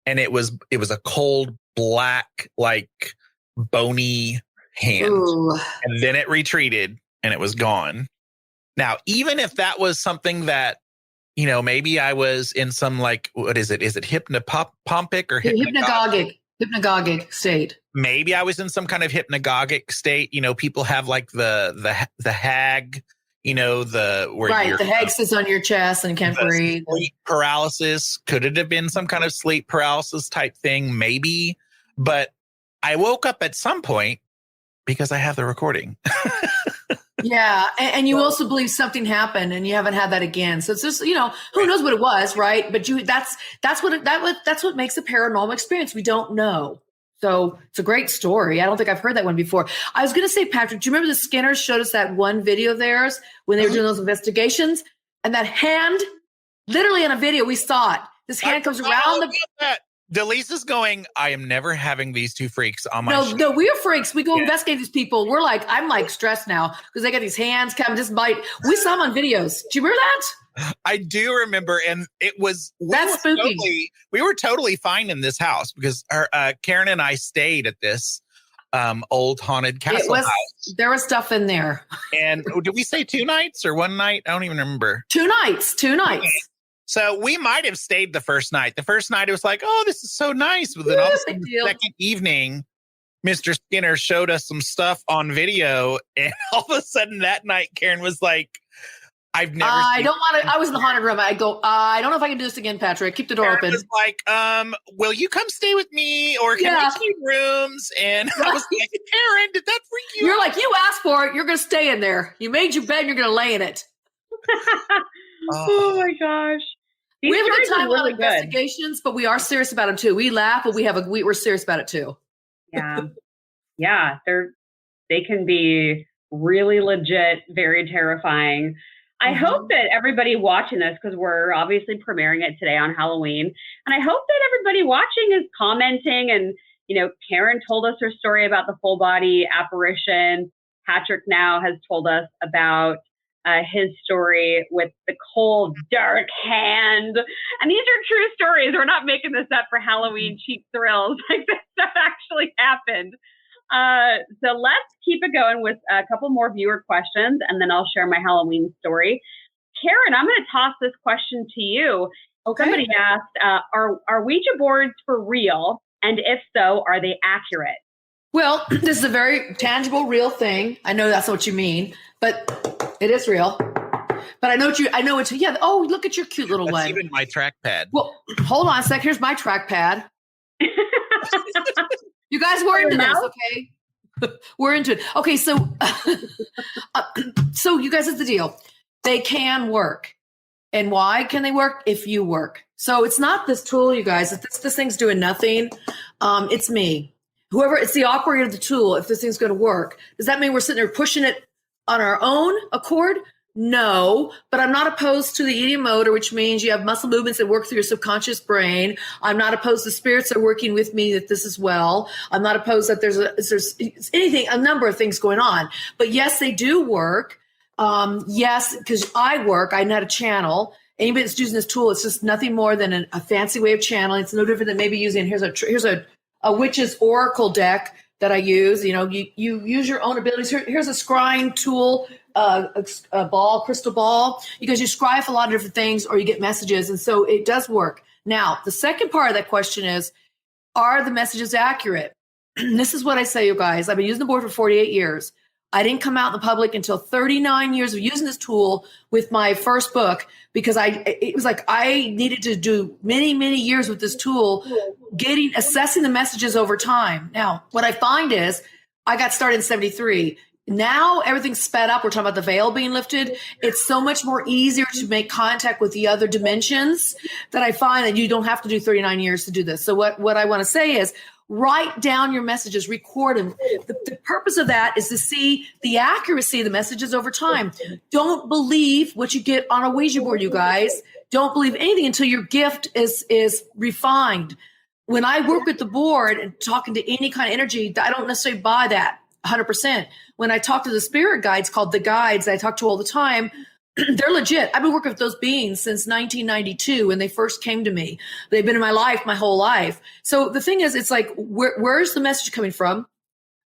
and it was a cold, black, like bony hand. Ooh. And then it retreated and it was gone. Now, even if that was something that, maybe I was in some, like, what is it? Is it hypnopompic or hypnagogic state? Maybe I was in some kind of hypnagogic state. People have like the hag, the hag sits on your chest and can't breathe. Sleep paralysis. Could it have been some kind of sleep paralysis type thing? Maybe. But I woke up at some point because I have the recording. Yeah. And you also believe something happened and you haven't had that again. So it's just, who knows what it was, right? But that's what makes a paranormal experience. We don't know. So it's a great story. I don't think I've heard that one before. I was going to say, Patrick, do you remember the Skinners showed us that one video of theirs when they were doing those investigations? And that hand, literally in a video, we saw it. This hand comes around the... Dalisa's going, I am never having these two freaks on my show. No, we're freaks. We go investigate these people. I'm like stressed now because they got these hands come just bite. We saw them on videos. Do you remember that? I do remember. And it was, spooky. We were totally fine in this house because Karen and I stayed at this old haunted castle house. There was stuff in there. And did we stay 2 nights or 1 night? I don't even remember. 2 nights. Okay. So we might have stayed the first night. The first night it was like, oh, this is so nice. But then all of a sudden, the second evening, Mr. Skinner showed us some stuff on video. And all of a sudden that night, Karen was like, I've never I don't want to. I was in the haunted room. I go, I don't know if I can do this again, Patrick. Keep the door open. Was like, will you come stay with me? Or can we trade rooms? And I was like, Karen, did that freak you out? You're like, you asked for it. You're going to stay in there. You made your bed. You're going to lay in it. Oh my gosh. We have a good stories time are really on good. investigations, but we are serious about them too. We laugh, but we're serious about it too. Yeah. Yeah. They can be really legit, very terrifying. I hope that everybody watching this, because we're obviously premiering it today on Halloween, and I hope that everybody watching is commenting. And, Karen told us her story about the full body apparition. Patrick now has told us about his story with the cold, dark hand. And these are true stories. We're not making this up for Halloween cheap thrills. Like, this stuff actually happened. So let's keep it going with a couple more viewer questions, and then I'll share my Halloween story. Karen, I'm going to toss this question to you. Okay. Somebody asked, are Ouija boards for real? And if so, are they accurate? Well, this is a very tangible, real thing. I know that's what you mean, but it is real. But I know what you, yeah. Oh, look at your cute little That's one. even my trackpad. Well, hold on a sec. Here's my trackpad. You guys were into this, okay? We're into it. Okay, so so you guys, it's the deal. They can work. And why can they work? If you work. So it's not this tool, you guys. If this thing's doing nothing, it's me. Whoever, it's the operator of the tool. If this thing's going to work, does that mean we're sitting there pushing it on our own accord? No, but I'm not opposed to the idiomotor, which means you have muscle movements that work through your subconscious brain. I'm not opposed to spirits that are working with me that this as well. I'm not opposed that there's anything, a number of things going on. But yes, they do work. Yes, because I work. I know how to channel. Anybody that's using this tool, it's just nothing more than a fancy way of channeling. It's no different than maybe using, here's a witch's oracle deck that I use. You use your own abilities. Here's a scrying tool. A ball, crystal ball, because you scry for a lot of different things or you get messages. And so it does work. Now, the second part of that question is, are the messages accurate? This is what I say, you guys. I've been using the board for 48 years. I didn't come out in the public until 39 years of using this tool with my first book, because it was like I needed to do many, many years with this tool, assessing the messages over time. Now, what I find is I got started in 73. Now everything's sped up. We're talking about the veil being lifted. It's so much more easier to make contact with the other dimensions that I find that you don't have to do 39 years to do this. So what I want to say is write down your messages, record them. The purpose of that is to see the accuracy of the messages over time. Don't believe what you get on a Ouija board, you guys. Don't believe anything until your gift is refined. When I work with the board and talking to any kind of energy, I don't necessarily buy that 100%. When I talk to the spirit guides, called the guides, I talk to all the time, they're legit. I've been working with those beings since 1992 when they first came to me. They've been in my life my whole life. So the thing is, it's like, where's the message coming from?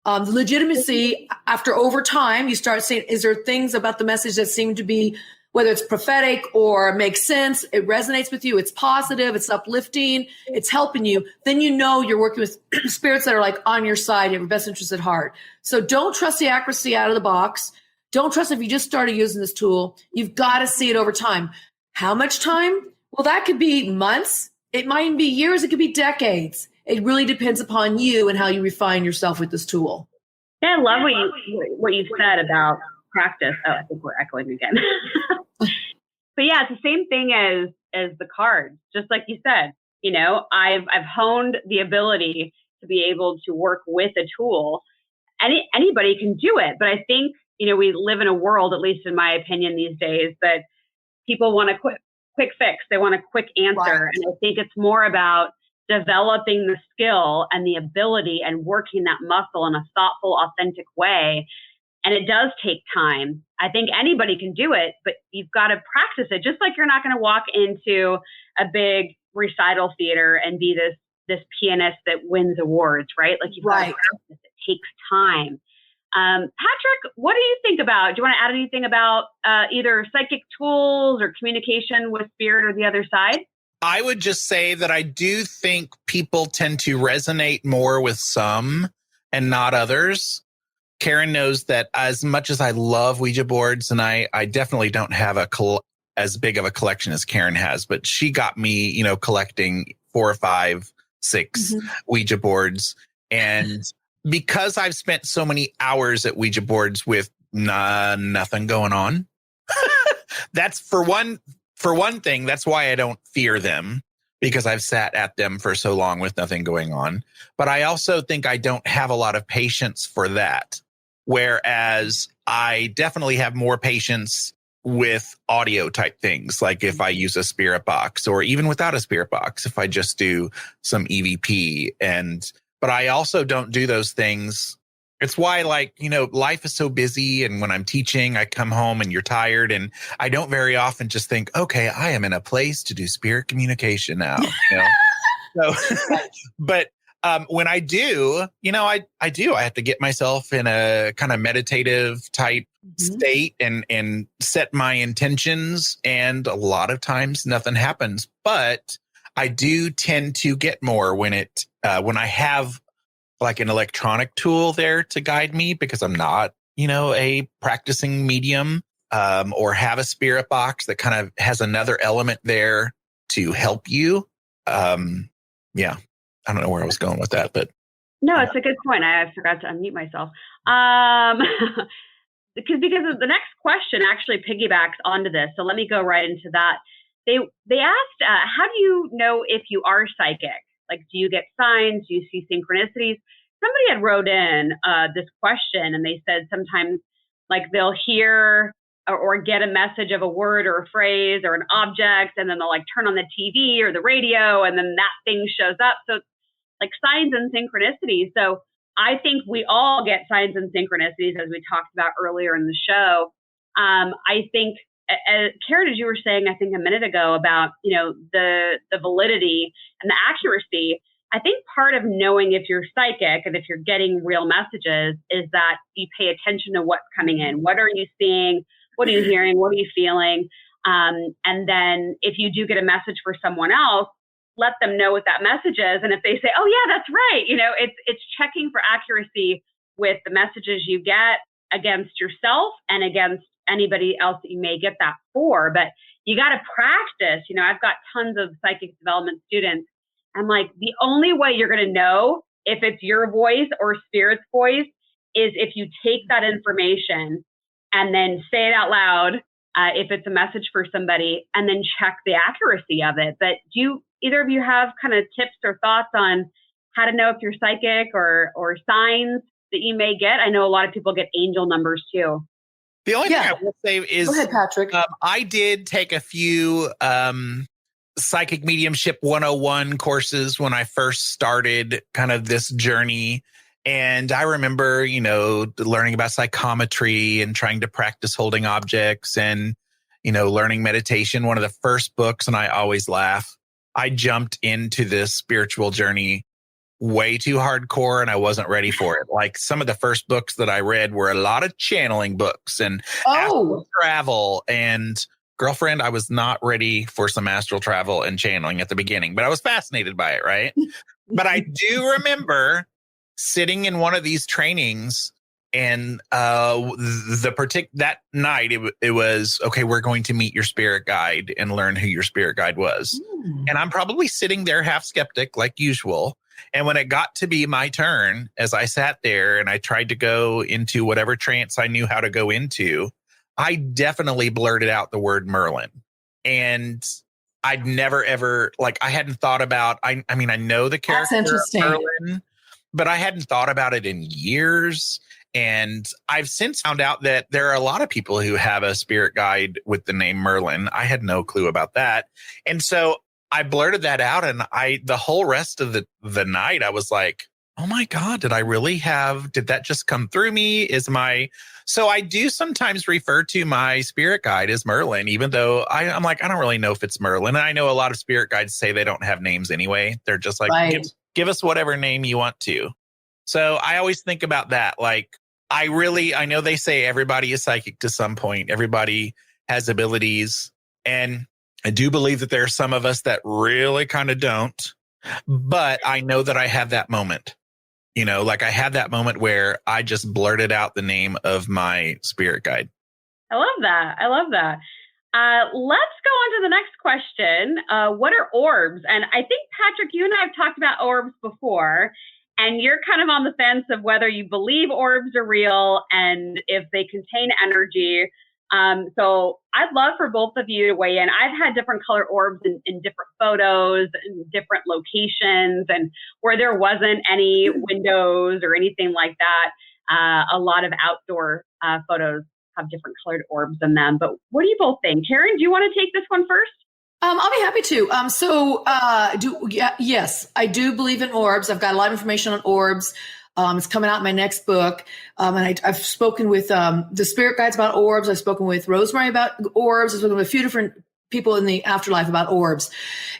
The legitimacy, after over time, you start saying, is there things about the message that seem to be, whether it's prophetic or makes sense, it resonates with you, it's positive, it's uplifting, it's helping you, then you know you're working with spirits that are like on your side, you have your best interest at heart. So don't trust the accuracy out of the box. Don't trust if you just started using this tool. You've got to see it over time. How much time? Well, that could be months. It might be years. It could be decades. It really depends upon you and how you refine yourself with this tool. Yeah, I love what you said about practice. Oh, I think we're echoing again. But yeah, it's the same thing as the cards. Just like you said, I've honed the ability to be able to work with a tool. Anybody can do it, but I think we live in a world, at least in my opinion these days, that people want a quick fix. They want a quick answer, right. And I think it's more about developing the skill and the ability and working that muscle in a thoughtful, authentic way. And it does take time. I think anybody can do it, but you've got to practice it. Just like you're not going to walk into a big recital theater and be this pianist that wins awards, right? Like you've got to practice. It takes time. Patrick, what do you think about? Do you want to add anything about either psychic tools or communication with spirit or the other side? I would just say that I do think people tend to resonate more with some and not others. Karen knows that as much as I love Ouija boards, and I definitely don't have as big of a collection as Karen has, but she got me, collecting 4 or 5, 6 Ouija boards. And because I've spent so many hours at Ouija boards with nothing going on, that's for one for one thing, that's why I don't fear them, because I've sat at them for so long with nothing going on. But I also think I don't have a lot of patience for that. Whereas I definitely have more patience with audio type things, like if I use a spirit box, or even without a spirit box, if I just do some EVP. But I also don't do those things. It's why, like, life is so busy. And when I'm teaching, I come home and you're tired. And I don't very often just think, okay, I am in a place to do spirit communication now. So, but when I do, I do. I have to get myself in a kind of meditative type state and set my intentions. And a lot of times nothing happens. But I do tend to get more when I have like an electronic tool there to guide me, because I'm not, a practicing medium, or have a spirit box that kind of has another element there to help you. Yeah, I don't know where I was going with that, but. No, it's a good point. I forgot to unmute myself. Because the next question actually piggybacks onto this. So let me go right into that. They asked, how do you know if you are psychic? Like, do you get signs? Do you see synchronicities? Somebody had wrote in this question, and they said sometimes, like, they'll hear or get a message of a word or a phrase or an object, and then they'll like turn on the TV or the radio, and then that thing shows up. So like signs and synchronicities. So I think we all get signs and synchronicities, as we talked about earlier in the show. I think, Karen, as you were saying, I think a minute ago about, the validity and the accuracy, I think part of knowing if you're psychic and if you're getting real messages is that you pay attention to what's coming in. What are you seeing? What are you hearing? What are you feeling? And then if you do get a message for someone else, let them know what that message is. And if they say, oh yeah, that's right. It's checking for accuracy with the messages you get against yourself and against anybody else that you may get that for. But you got to practice. I've got tons of psychic development students. I'm like, the only way you're going to know if it's your voice or spirit's voice is if you take that information and then say it out loud, if it's a message for somebody, and then check the accuracy of it. But do either of you have kind of tips or thoughts on how to know if you're psychic or signs that you may get? I know a lot of people get angel numbers too. The only thing I will say is, go ahead, Patrick. I did take a few psychic mediumship 101 courses when I first started kind of this journey. And I remember, learning about psychometry and trying to practice holding objects and, learning meditation. One of the first books, and I always laugh, I jumped into this spiritual journey way too hardcore, and I wasn't ready for it. Like, some of the first books that I read were a lot of channeling books and astral travel. And girlfriend, I was not ready for some astral travel and channeling at the beginning, but I was fascinated by it, right? But I do remember sitting in one of these trainings, and that night it was, okay, we're going to meet your spirit guide and learn who your spirit guide was. And I'm probably sitting there half skeptic like usual. And when it got to be my turn, as I sat there and I tried to go into whatever trance I knew how to go into, I definitely blurted out the word Merlin. And I'd never, ever, I hadn't thought about, I mean, I know the character of Merlin, but I hadn't thought about it in years. And I've since found out that there are a lot of people who have a spirit guide with the name Merlin. I had no clue about that. And so I blurted that out, and the whole rest of the night, I was like, oh my God, did that just come through me? So I do sometimes refer to my spirit guide as Merlin, even though I'm like, I don't really know if it's Merlin. And I know a lot of spirit guides say they don't have names anyway. They're just like, right, give us whatever name you want to. So I always think about that. Like, I know they say everybody is psychic to some point. Everybody has abilities. And I do believe that there are some of us that really kind of don't. But I know that I have that moment. I had that moment where I just blurted out the name of my spirit guide. I love that. Let's go on to the next question. What are orbs? And I think, Patrick, you and I have talked about orbs before, and you're kind of on the fence of whether you believe orbs are real and if they contain energy. So I'd love for both of you to weigh in. I've had different color orbs in different photos and different locations, and where there wasn't any windows or anything like that. A lot of outdoor photos have different colored orbs in them. But what do you both think? Karen, do you want to take this one first? I'll be happy to. Yes, I do believe in orbs. I've got a lot of information on orbs. It's coming out in my next book. And I've spoken with the spirit guides about orbs. I've spoken with Rosemary about orbs. I've spoken with a few different people in the afterlife about orbs.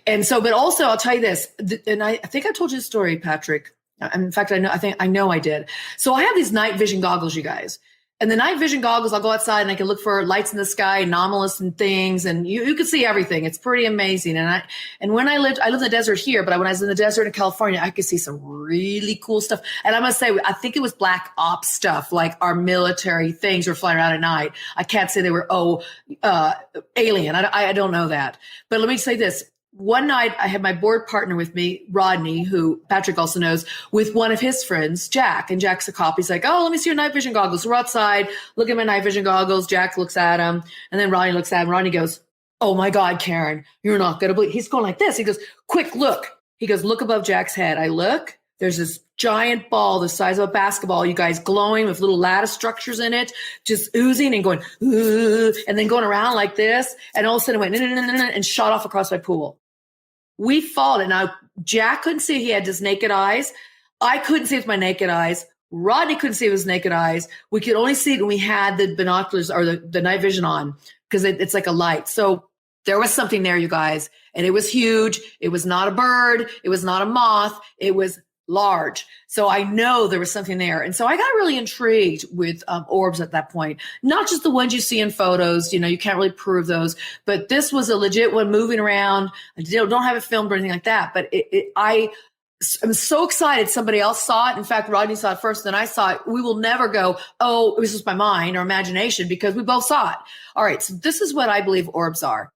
And so, but also I'll tell you this, and I think I told you the story, Patrick. In fact, I know I did. So I have these night vision goggles, you guys. And the night vision goggles, I'll go outside and I can look for lights in the sky, anomalous and things, and you can see everything. It's pretty amazing. And when I live in the desert here, but when I was in the desert in California, I could see some really cool stuff. And I must say, I think it was black ops stuff, like our military things were flying around at night. I can't say they were alien. I don't know that. But let me say this. One night I had my board partner with me, Rodney, who Patrick also knows, with one of his friends, Jack. And Jack's a cop. He's like, oh, let me see your night vision goggles. So we're outside, look at my night vision goggles. Jack looks at them. And then Rodney looks at him. Rodney goes, oh my God, Karen, you're not going to believe. He's going like this. He goes, quick, look. He goes, look above Jack's head. I look. There's this giant ball the size of a basketball, you guys, glowing with little lattice structures in it, just oozing and going, and then going around like this. And all of a sudden it went, and shot off across my pool. We followed it. Now, Jack couldn't see. He had his naked eyes. I couldn't see with my naked eyes. Rodney couldn't see with his naked eyes. We could only see it when we had the binoculars or the night vision on, because it's like a light. So there was something there, you guys, and it was huge. It was not a bird. It was not a moth. It was large. So I know there was something there. And so I got really intrigued with orbs at that point, not just the ones you see in photos, you can't really prove those, but this was a legit one moving around. I don't have it filmed or anything like that, but I'm so excited somebody else saw it. In fact, Rodney saw it first, then I saw it. We will never go, oh, it was just my mind or imagination, because we both saw it. All right. So this is what I believe orbs are.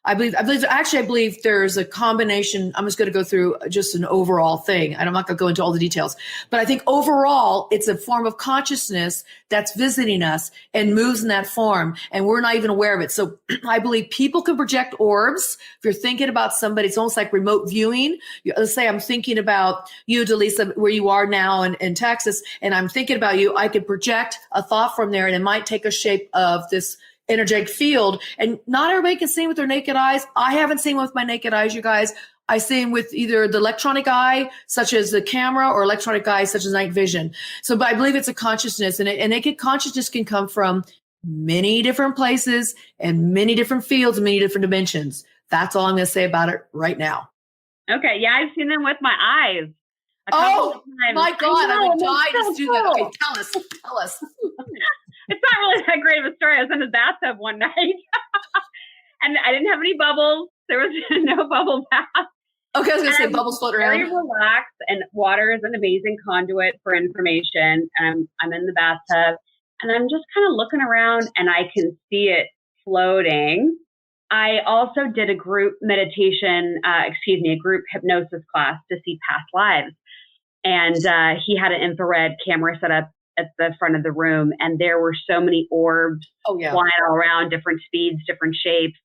I believe there's a combination. I'm just going to go through just an overall thing. And I'm not going to go into all the details, but I think overall it's a form of consciousness that's visiting us and moves in that form. And we're not even aware of it. So I believe people can project orbs. If you're thinking about somebody, it's almost like remote viewing. Let's say I'm thinking about you, Dallisa, where you are now in Texas, and I'm thinking about you. I could project a thought from there, and it might take a shape of this energetic field, and not everybody can see it with their naked eyes. I haven't seen one with my naked eyes, you guys. I see them with either the electronic eye, such as the camera, or electronic eye, such as night vision. So, but I believe it's a consciousness, and consciousness can come from many different places and many different fields and many different dimensions. That's all I'm going to say about it right now. Okay. Yeah, I've seen them with my eyes. Oh my God, I would die to do that. Okay, tell us. It's not really that great of a story. I was in the bathtub one night and I didn't have any bubbles. There was no bubble bath. Okay, I was going to say bubbles float around. Very relaxed, and water is an amazing conduit for information. I'm in the bathtub and I'm just kind of looking around, and I can see it floating. I also did a group meditation, a group hypnosis class to see past lives. And he had an infrared camera set up at the front of the room, and there were so many orbs flying all around, different speeds, different shapes.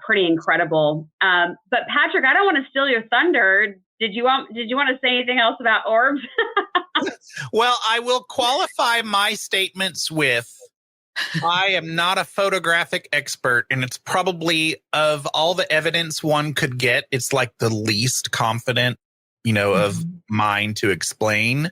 Pretty incredible. But Patrick, I don't want to steal your thunder. Did you want to say anything else about orbs? Well, I will qualify my statements with, I am not a photographic expert, and it's probably, of all the evidence one could get, it's like the least confident, of mine to explain.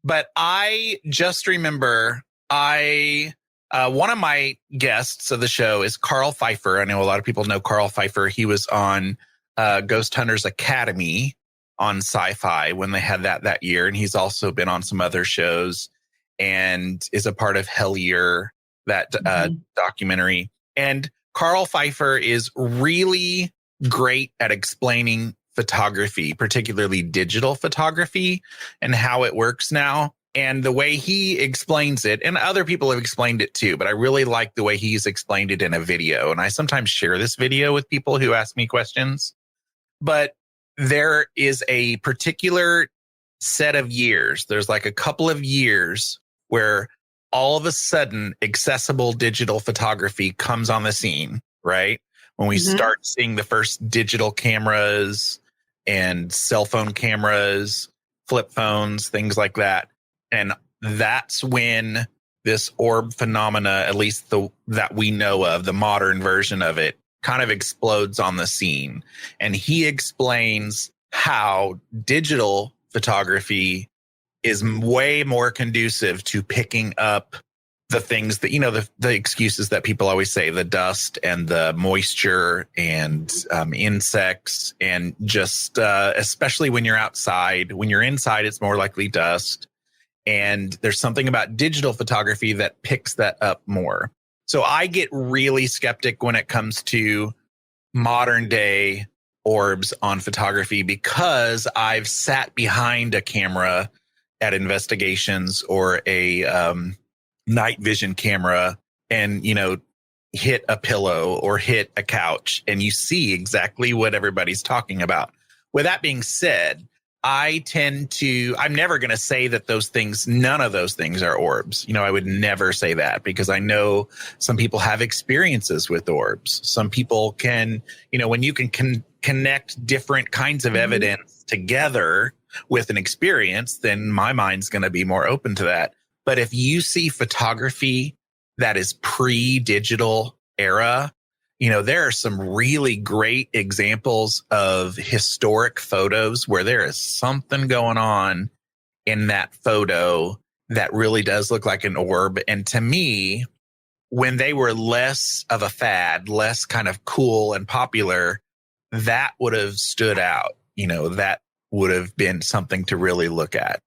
But I just remember one of my guests of the show is Carl Pfeiffer. I know a lot of people know Carl Pfeiffer. He was on Ghost Hunters Academy on Sci-Fi when they had that year. And he's also been on some other shows and is a part of Hellier, that documentary. And Carl Pfeiffer is really great at explaining photography, particularly digital photography, and how it works now. And the way he explains it, and other people have explained it too, but I really like the way he's explained it in a video. And I sometimes share this video with people who ask me questions. But there is a particular set of years. There's like a couple of years where all of a sudden accessible digital photography comes on the scene, right? When we start seeing the first digital cameras and cell phone cameras, flip phones, things like that. And that's when this orb phenomena, at least that we know of, the modern version of it, kind of explodes on the scene. And he explains how digital photography is way more conducive to picking up the things that, the excuses that people always say, the dust and the moisture and insects, and just especially when you're outside. When you're inside, it's more likely dust. And there's something about digital photography that picks that up more. So I get really skeptic when it comes to modern day orbs on photography, because I've sat behind a camera at investigations or a night vision camera and, hit a pillow or hit a couch, and you see exactly what everybody's talking about. With that being said, I'm never going to say that none of those things are orbs. I would never say that, because I know some people have experiences with orbs. Some people can, when you can connect different kinds of evidence together with an experience, then my mind's going to be more open to that. But if you see photography that is pre-digital era, there are some really great examples of historic photos where there is something going on in that photo that really does look like an orb. And to me, when they were less of a fad, less kind of cool and popular, that would have stood out. That would have been something to really look at.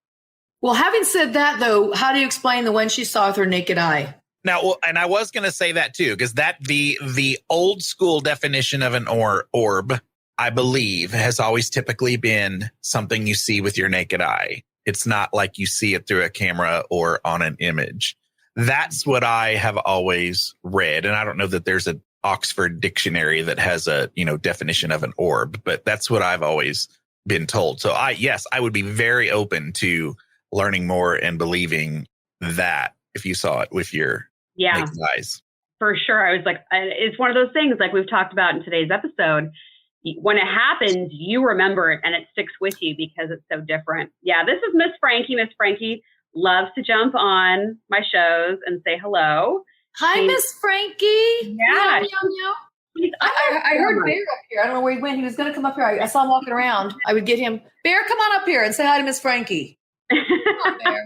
Well, having said that, though, how do you explain the one she saw with her naked eye? Now, and I was going to say that too, because that the old school definition of an orb, I believe, has always typically been something you see with your naked eye. It's not like you see it through a camera or on an image. That's what I have always read. And I don't know that there's an Oxford dictionary that has a, definition of an orb, but that's what I've always been told. So I would be very open to learning more and believing that if you saw it with your naked eyes. For sure. I was like, it's one of those things like we've talked about in today's episode. When it happens, you remember it and it sticks with you because it's so different. Yeah, this is Miss Frankie. Miss Frankie loves to jump on my shows and say hello. Hi, Miss Frankie. Yeah. I heard Bear up here. I don't know where he went. He was going to come up here. I saw him walking around. I would get him. Bear, come on up here and say hi to Miss Frankie. Come on, Bear.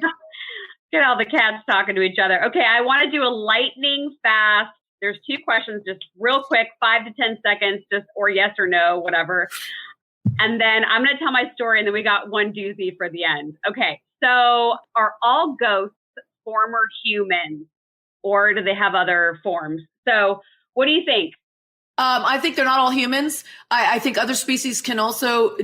Get all the cats talking to each other. Okay, I want to do a lightning fast. There's 2 questions, just real quick, 5 to 10 seconds, just or yes or no, whatever. And then I'm going to tell my story, and then we got one doozy for the end. Okay, so are all ghosts former humans, or do they have other forms? So what do you think? I think they're not all humans. I think other species can also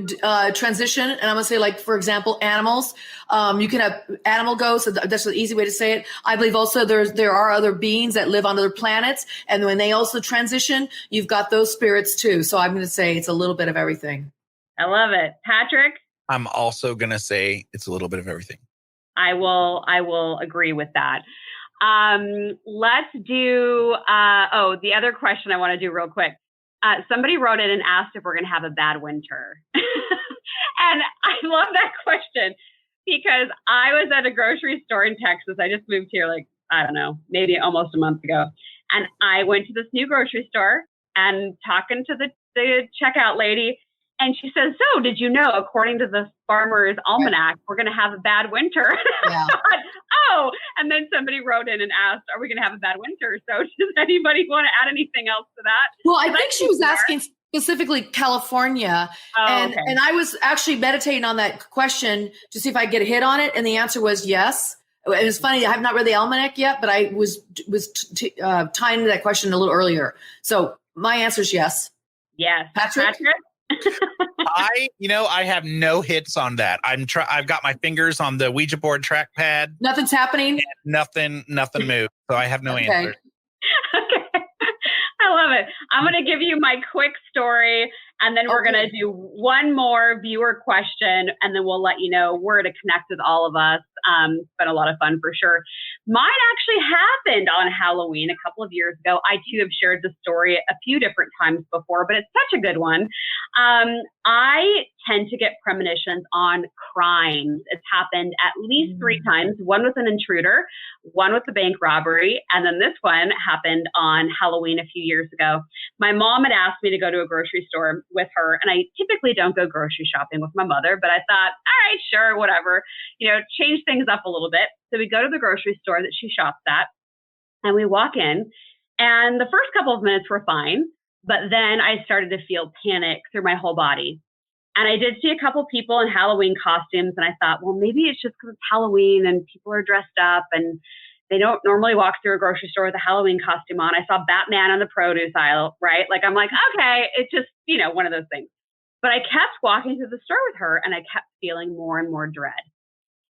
transition. And I'm going to say, like, for example, animals. You can have animal ghosts. That's an easy way to say it. I believe also there are other beings that live on other planets. And when they also transition, you've got those spirits too. So I'm going to say it's a little bit of everything. I love it. Patrick? I'm also going to say it's a little bit of everything. I will agree with that. Let's do, the other question I want to do real quick. Somebody wrote in and asked if we're going to have a bad winter. And I love that question because I was at a grocery store in Texas. I just moved here maybe almost a month ago. And I went to this new grocery store and talking to the checkout lady. And she says, so did you know, according to the Farmer's Almanac, we're going to have a bad winter? Yeah. Oh, and then somebody wrote in and asked, are we going to have a bad winter? So does anybody want to add anything else to that? Well, I think she was asking specifically California. Okay. And I was actually meditating on that question to see if I get a hit on it. And the answer was yes. It was funny. I have not read the almanac yet, but I was tying to that question a little earlier. So my answer is yes. Yes. Patrick? I have no hits on that. I've got my fingers on the Ouija board trackpad. Nothing's happening. Nothing moved. So I have no answer. Okay. I love it. I'm going to give you my quick story And then we're going to do one more viewer question, and then we'll let you know where to connect with all of us. It's been a lot of fun for sure. Mine actually happened on Halloween a couple of years ago. I too have shared the story a few different times before, but it's such a good one. I tend to get premonitions on crimes. It's happened at least 3 times, one with an intruder, one with a bank robbery, and then this one happened on Halloween a few years ago. My mom had asked me to go to a grocery store with her, and I typically don't go grocery shopping with my mother, but I thought, all right, sure, whatever, change things up a little bit. So we go to the grocery store that she shops at, and we walk in, and the first couple of minutes were fine, but then I started to feel panic through my whole body. And I did see a couple people in Halloween costumes, and I thought, well, maybe it's just because it's Halloween and people are dressed up and they don't normally walk through a grocery store with a Halloween costume on. I saw Batman on the produce aisle, right? Like, I'm like, okay, it's just, one of those things. But I kept walking through the store with her, and I kept feeling more and more dread.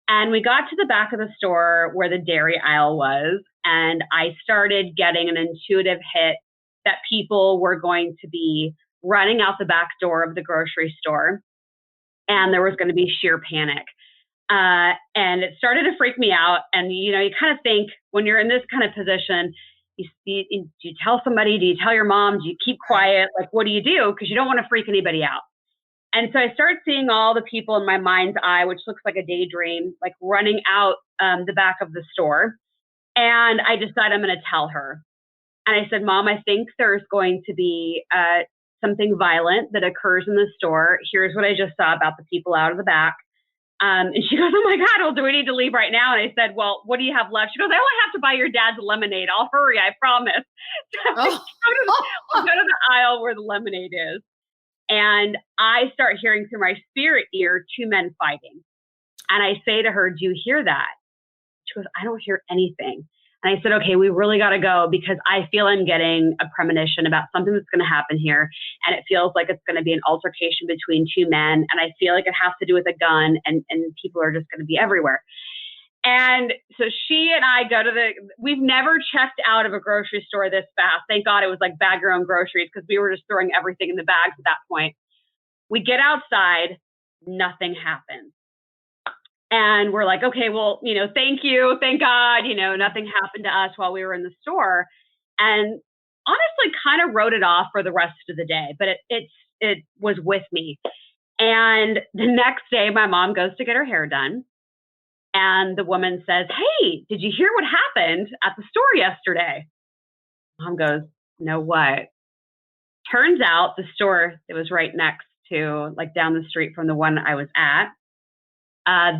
And we got to the back of the store where the dairy aisle was, and I started getting an intuitive hit that people were going to be running out the back door of the grocery store, and there was going to be sheer panic. And it started to freak me out. And, you kind of think when you're in this kind of position, do you tell somebody? Do you tell your mom? Do you keep quiet? Like, what do you do? Because you don't want to freak anybody out. And so I started seeing all the people in my mind's eye, which looks like a daydream, like running out the back of the store. And I decided I'm going to tell her. And I said, Mom, I think there's going to be something violent that occurs in the store. Here's what I just saw about the people out of the back. And she goes, oh my God, well, do we need to leave right now? And I said, well, what do you have left? She goes, I only have to buy your dad's lemonade. I'll hurry, I promise. So we'll go to the aisle where the lemonade is. And I start hearing through my spirit ear 2 men fighting. And I say to her, do you hear that? She goes, I don't hear anything. And I said, okay, we really got to go because I feel I'm getting a premonition about something that's going to happen here. And it feels like it's going to be an altercation between 2 men. And I feel like it has to do with a gun and people are just going to be everywhere. And so she and I we've never checked out of a grocery store this fast. Thank God it was like bag your own groceries because we were just throwing everything in the bags at that point. We get outside, nothing happens. And we're like, okay, well, thank you. Thank God, nothing happened to us while we were in the store. And honestly kind of wrote it off for the rest of the day, but it was with me. And the next day, my mom goes to get her hair done. And the woman says, hey, did you hear what happened at the store yesterday? Mom goes, no, what? Turns out the store that was right next to, like down the street from the one I was at,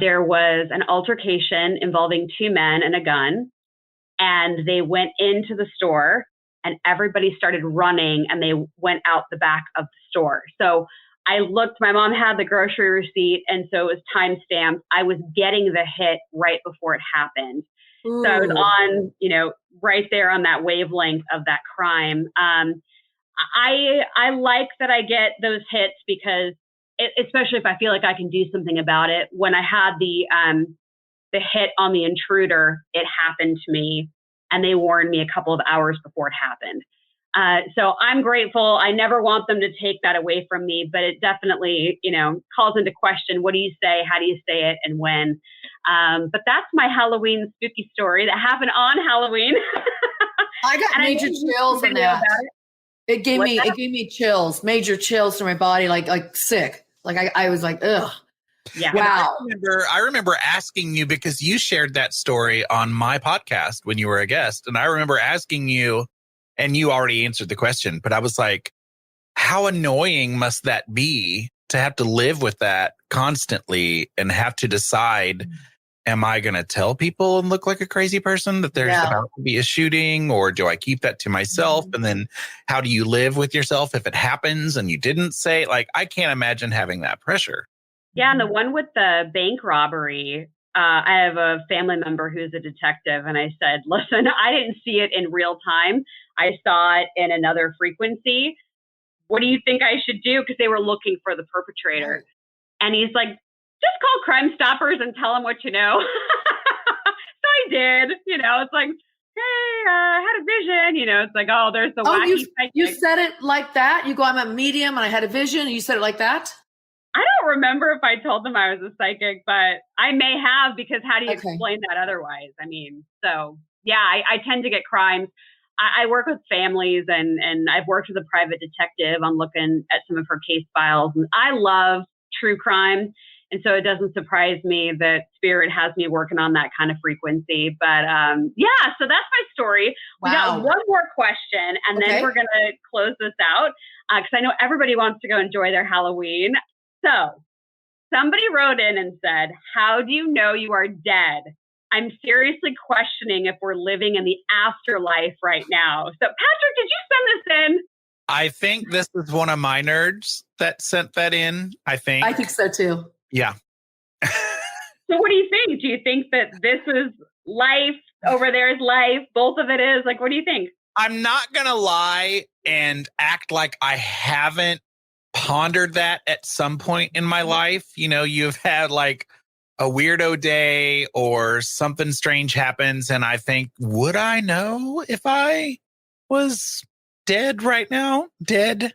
there was an altercation involving 2 men and a gun, and they went into the store and everybody started running and they went out the back of the store. So I looked, my mom had the grocery receipt, and so it was time stamped. I was getting the hit right before it happened. Ooh. So I was on, right there on that wavelength of that crime. I like that I get those hits because especially if I feel like I can do something about it. When I had the hit on the intruder, it happened to me, and they warned me a couple of hours before it happened. So I'm grateful. I never want them to take that away from me, but it definitely, calls into question, what do you say? How do you say it? And when? But that's my Halloween spooky story that happened on Halloween. I got major chills in that. It gave me chills, major chills to my body, like sick. Like I was like, ugh. Yeah. Wow. I remember asking you because you shared that story on my podcast when you were a guest. And I remember asking you, and you already answered the question, but I was like, how annoying must that be to have to live with that constantly and have to decide, am I going to tell people and look like a crazy person that there's about to be a shooting, or do I keep that to myself? And then how do you live with yourself if it happens and you didn't say? Like, I can't imagine having that pressure. Yeah, and the one with the bank robbery, I have a family member who's a detective, and I said, listen, I didn't see it in real time. I saw it in another frequency. What do you think I should do? Because they were looking for the perpetrator. And he's like, just call Crime Stoppers and tell them what you know. So I did. It's like, hey, I had a vision. It's like, oh, there's the wacky psychic. You said it like that? You go, I'm a medium and I had a vision, and you said it like that? I don't remember if I told them I was a psychic, but I may have, because how do you explain that otherwise? I mean, so yeah, I tend to get crimes. I work with families, and I've worked with a private detective on looking at some of her case files. And I love true crime. And so it doesn't surprise me that Spirit has me working on that kind of frequency. But yeah, so that's my story. We got one more question, and then we're going to close this out, because I know everybody wants to go enjoy their Halloween. So somebody wrote in and said, how do you know you are dead? I'm seriously questioning if we're living in the afterlife right now. So Patrick, did you send this in? I think this is one of my nerds that sent that in. I think so too. Yeah. So what do you think? Do you think that this is life, over there is life, both of it is? Like, what do you think? I'm not going to lie and act like I haven't pondered that at some point in my life. You've had like a weirdo day or something strange happens, and I think, would I know if I was dead right now? Dead?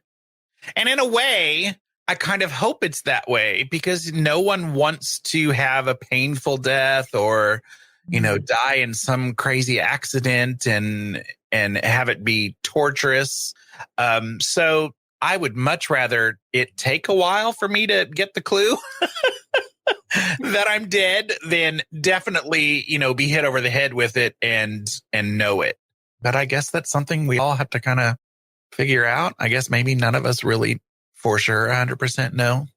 And in a way, I kind of hope it's that way, because no one wants to have a painful death or, die in some crazy accident and have it be torturous. So I would much rather it take a while for me to get the clue that I'm dead than definitely, be hit over the head with it and know it. But I guess that's something we all have to kind of figure out. I guess maybe none of us really for sure 100% know.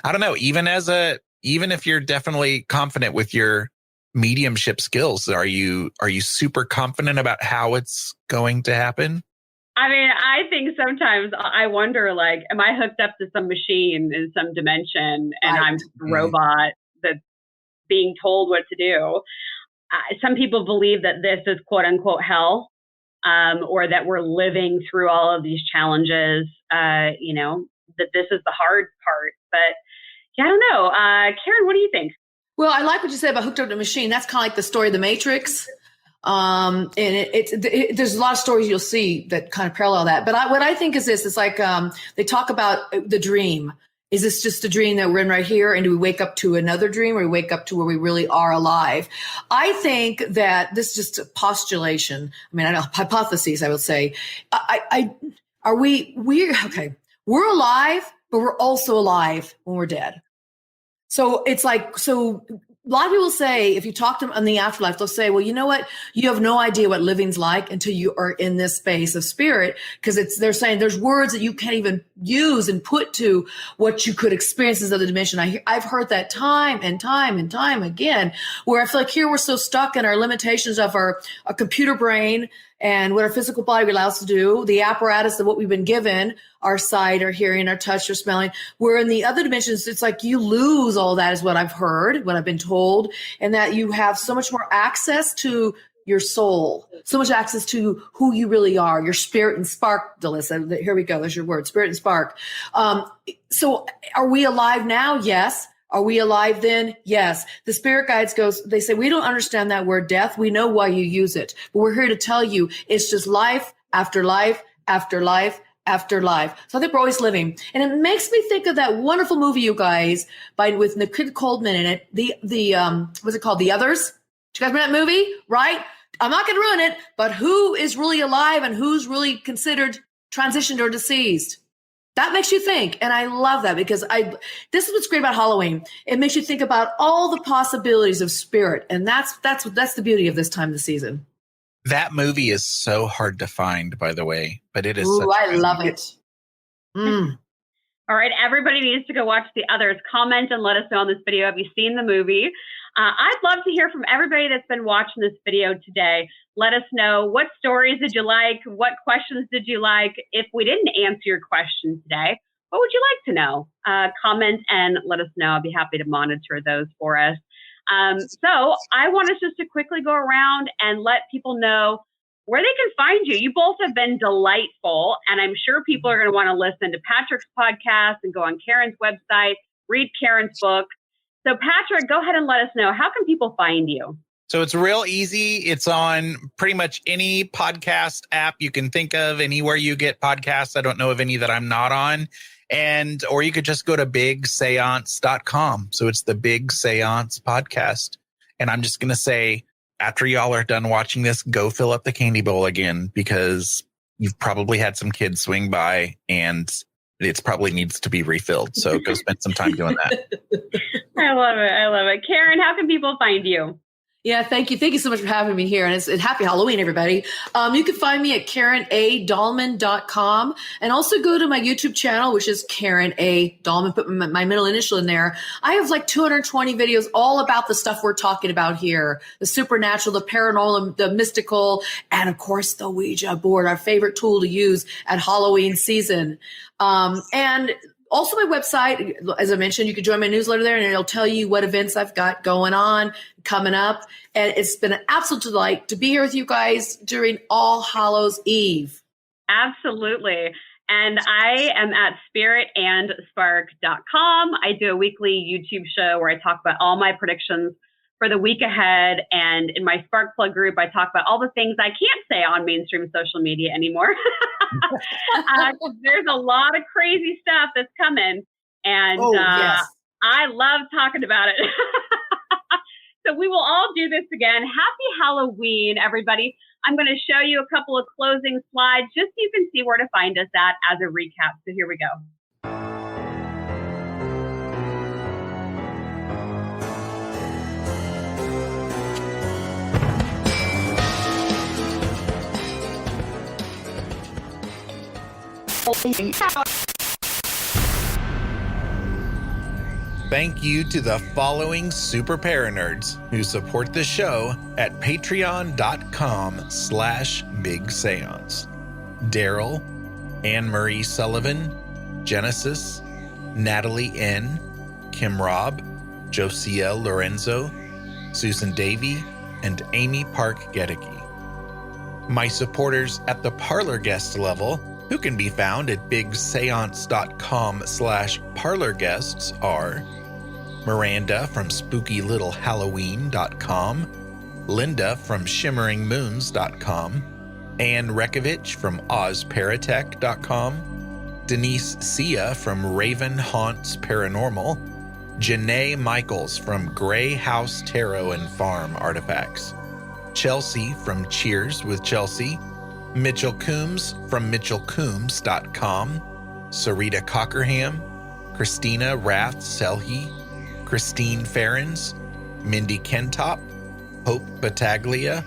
I don't know. Even if you're definitely confident with your mediumship skills, are you super confident about how it's going to happen? I mean, I think sometimes I wonder, like, am I hooked up to some machine in some dimension and I'm just a robot that's being told what to do? Some people believe that this is quote unquote hell, or that we're living through all of these challenges, that this is the hard part. But yeah, I don't know. Karen, what do you think? Well, I like what you said about hooked up to a machine. That's kind of like the story of the Matrix. And there's a lot of stories you'll see that kind of parallel that. But what I think is this: it's like they talk about the dream. Is this just a dream that we're in right here? And do we wake up to another dream, or we wake up to where we really are alive? I think that this is just a postulation. I mean, I know hypotheses, I would say. We're alive, but we're also alive when we're dead. So it's like, a lot of people say, if you talk to them in the afterlife, they'll say, well, you know what? You have no idea what living's like until you are in this space of spirit, because they're saying there's words that you can't even use and put to what you could experience in this other dimension. I've heard that time and time and time again, where I feel like here we're so stuck in our limitations of our computer brain and what our physical body allows us to do, the apparatus of what we've been given, our sight, our hearing, our touch, our smelling. Where in the other dimensions, it's like you lose all that, is what I've heard, what I've been told, and that you have so much more access to your soul, so much access to who you really are, your spirit and spark, Dallisa. Here we go. There's your word, spirit and spark. So are we alive now? Yes. Are we alive then? Yes. The spirit guides they say, we don't understand that word death. We know why you use it, but we're here to tell you it's just life after life after life after life. So I think we're always living. And it makes me think of that wonderful movie, you guys, with Nicole Kidman in it. What's it called? The Others. Did you guys remember that movie? Right? I'm not going to ruin it, but who is really alive and who's really considered transitioned or deceased? That makes you think. And I love that, because this is what's great about Halloween. It makes you think about all the possibilities of spirit. And that's the beauty of this time of the season. That movie is so hard to find, by the way, but it is. I love it. All right. Everybody needs to go watch The Others. Comment and let us know on this video. Have you seen the movie? I'd love to hear from everybody that's been watching this video today. Let us know, what stories did you like? What questions did you like? If we didn't answer your question today, what would you like to know? Comment and let us know. I'll be happy to monitor those for us. So I want us just to quickly go around and let people know where they can find you. You both have been delightful, and I'm sure people are going to want to listen to Patrick's podcast and go on Karen's website, read Karen's book. So Patrick, go ahead and let us know, how can people find you? So it's real easy. It's on pretty much any podcast app you can think of, anywhere you get podcasts. I don't know of any that I'm not on. Or you could just go to bigseance.com. So it's the Big Seance podcast. And I'm just going to say, after y'all are done watching this, go fill up the candy bowl again, because you've probably had some kids swing by and it probably needs to be refilled. So go spend some time doing that. I love it. I love it. Karen, how can people find you? Yeah, thank you. Thank you so much for having me here. And happy Halloween, everybody. You can find me at KarenADahlman.com, and also go to my YouTube channel, which is Karen A. Dahlman. Put my middle initial in there. I have like 220 videos all about the stuff we're talking about here: the supernatural, the paranormal, the mystical, and of course the Ouija board, our favorite tool to use at Halloween season. And also my website, as I mentioned, you can join my newsletter there and it'll tell you what events I've got going on, coming up. And it's been an absolute delight to be here with you guys during All Hallows Eve. Absolutely. And I am at spiritandspark.com. I do a weekly YouTube show where I talk about all my predictions for the week ahead. And in my Spark Plug group, I talk about all the things I can't say on mainstream social media anymore. There's a lot of crazy stuff that's coming. And yes. I love talking about it. So we will all do this again. Happy Halloween, everybody. I'm going to show you a couple of closing slides just so you can see where to find us at as a recap. So here we go. Thank you to the following super paranerds who support the show at patreon.com/bigseance. Daryl, Anne-Marie Sullivan, Genesis, Natalie N., Kim Robb, Josiel Lorenzo, Susan Davey, and Amy Park Gedicke. My supporters at the Parlor guest level, who can be found at bigseance.com/parlorguests, are Miranda from SpookyLittleHalloween.com, Linda from ShimmeringMoons.com, Anne Rekovich from OzParatech.com, Denise Sia from Raven Haunts Paranormal, Janae Michaels from Grey House Tarot and Farm Artifacts, Chelsea from Cheers with Chelsea, Mitchell Coombs from MitchellCoombs.com, Sarita Cockerham, Christina Rath Selhe, Christine Ferrens, Mindy Kentop, Hope Battaglia,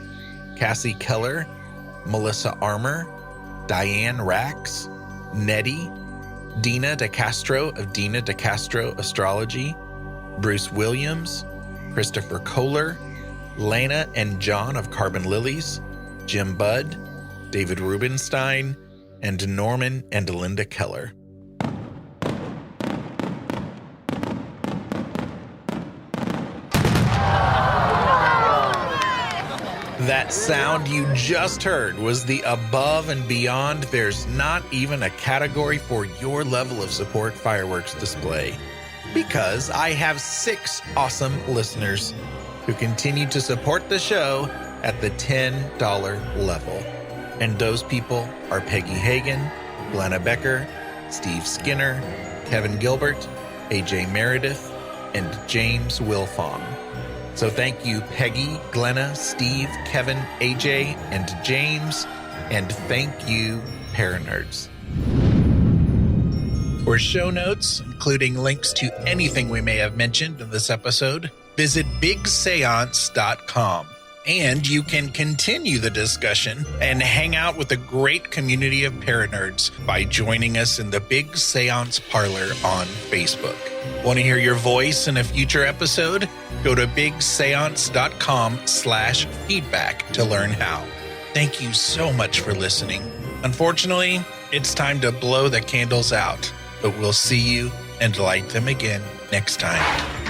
Cassie Keller, Melissa Armour, Diane Rax, Nettie, Dina DeCastro of Dina DeCastro Astrology, Bruce Williams, Christopher Kohler, Lena and John of Carbon Lilies, Jim Budd, David Rubenstein, and Norman and Linda Keller. That sound you just heard was the above and beyond. There's not even a category for your level of support fireworks display, because I have 6 awesome listeners who continue to support the show at the $10 level. And those people are Peggy Hagan, Glenna Becker, Steve Skinner, Kevin Gilbert, AJ Meredith, and James Wilfong. So thank you, Peggy, Glenna, Steve, Kevin, AJ, and James. And thank you, Paranerds. For show notes, including links to anything we may have mentioned in this episode, visit bigseance.com. And you can continue the discussion and hang out with a great community of Paranerds by joining us in the Big Seance Parlor on Facebook. Want to hear your voice in a future episode? Go to bigseance.com/feedback to learn how. Thank you so much for listening. Unfortunately, it's time to blow the candles out, but we'll see you and light them again next time.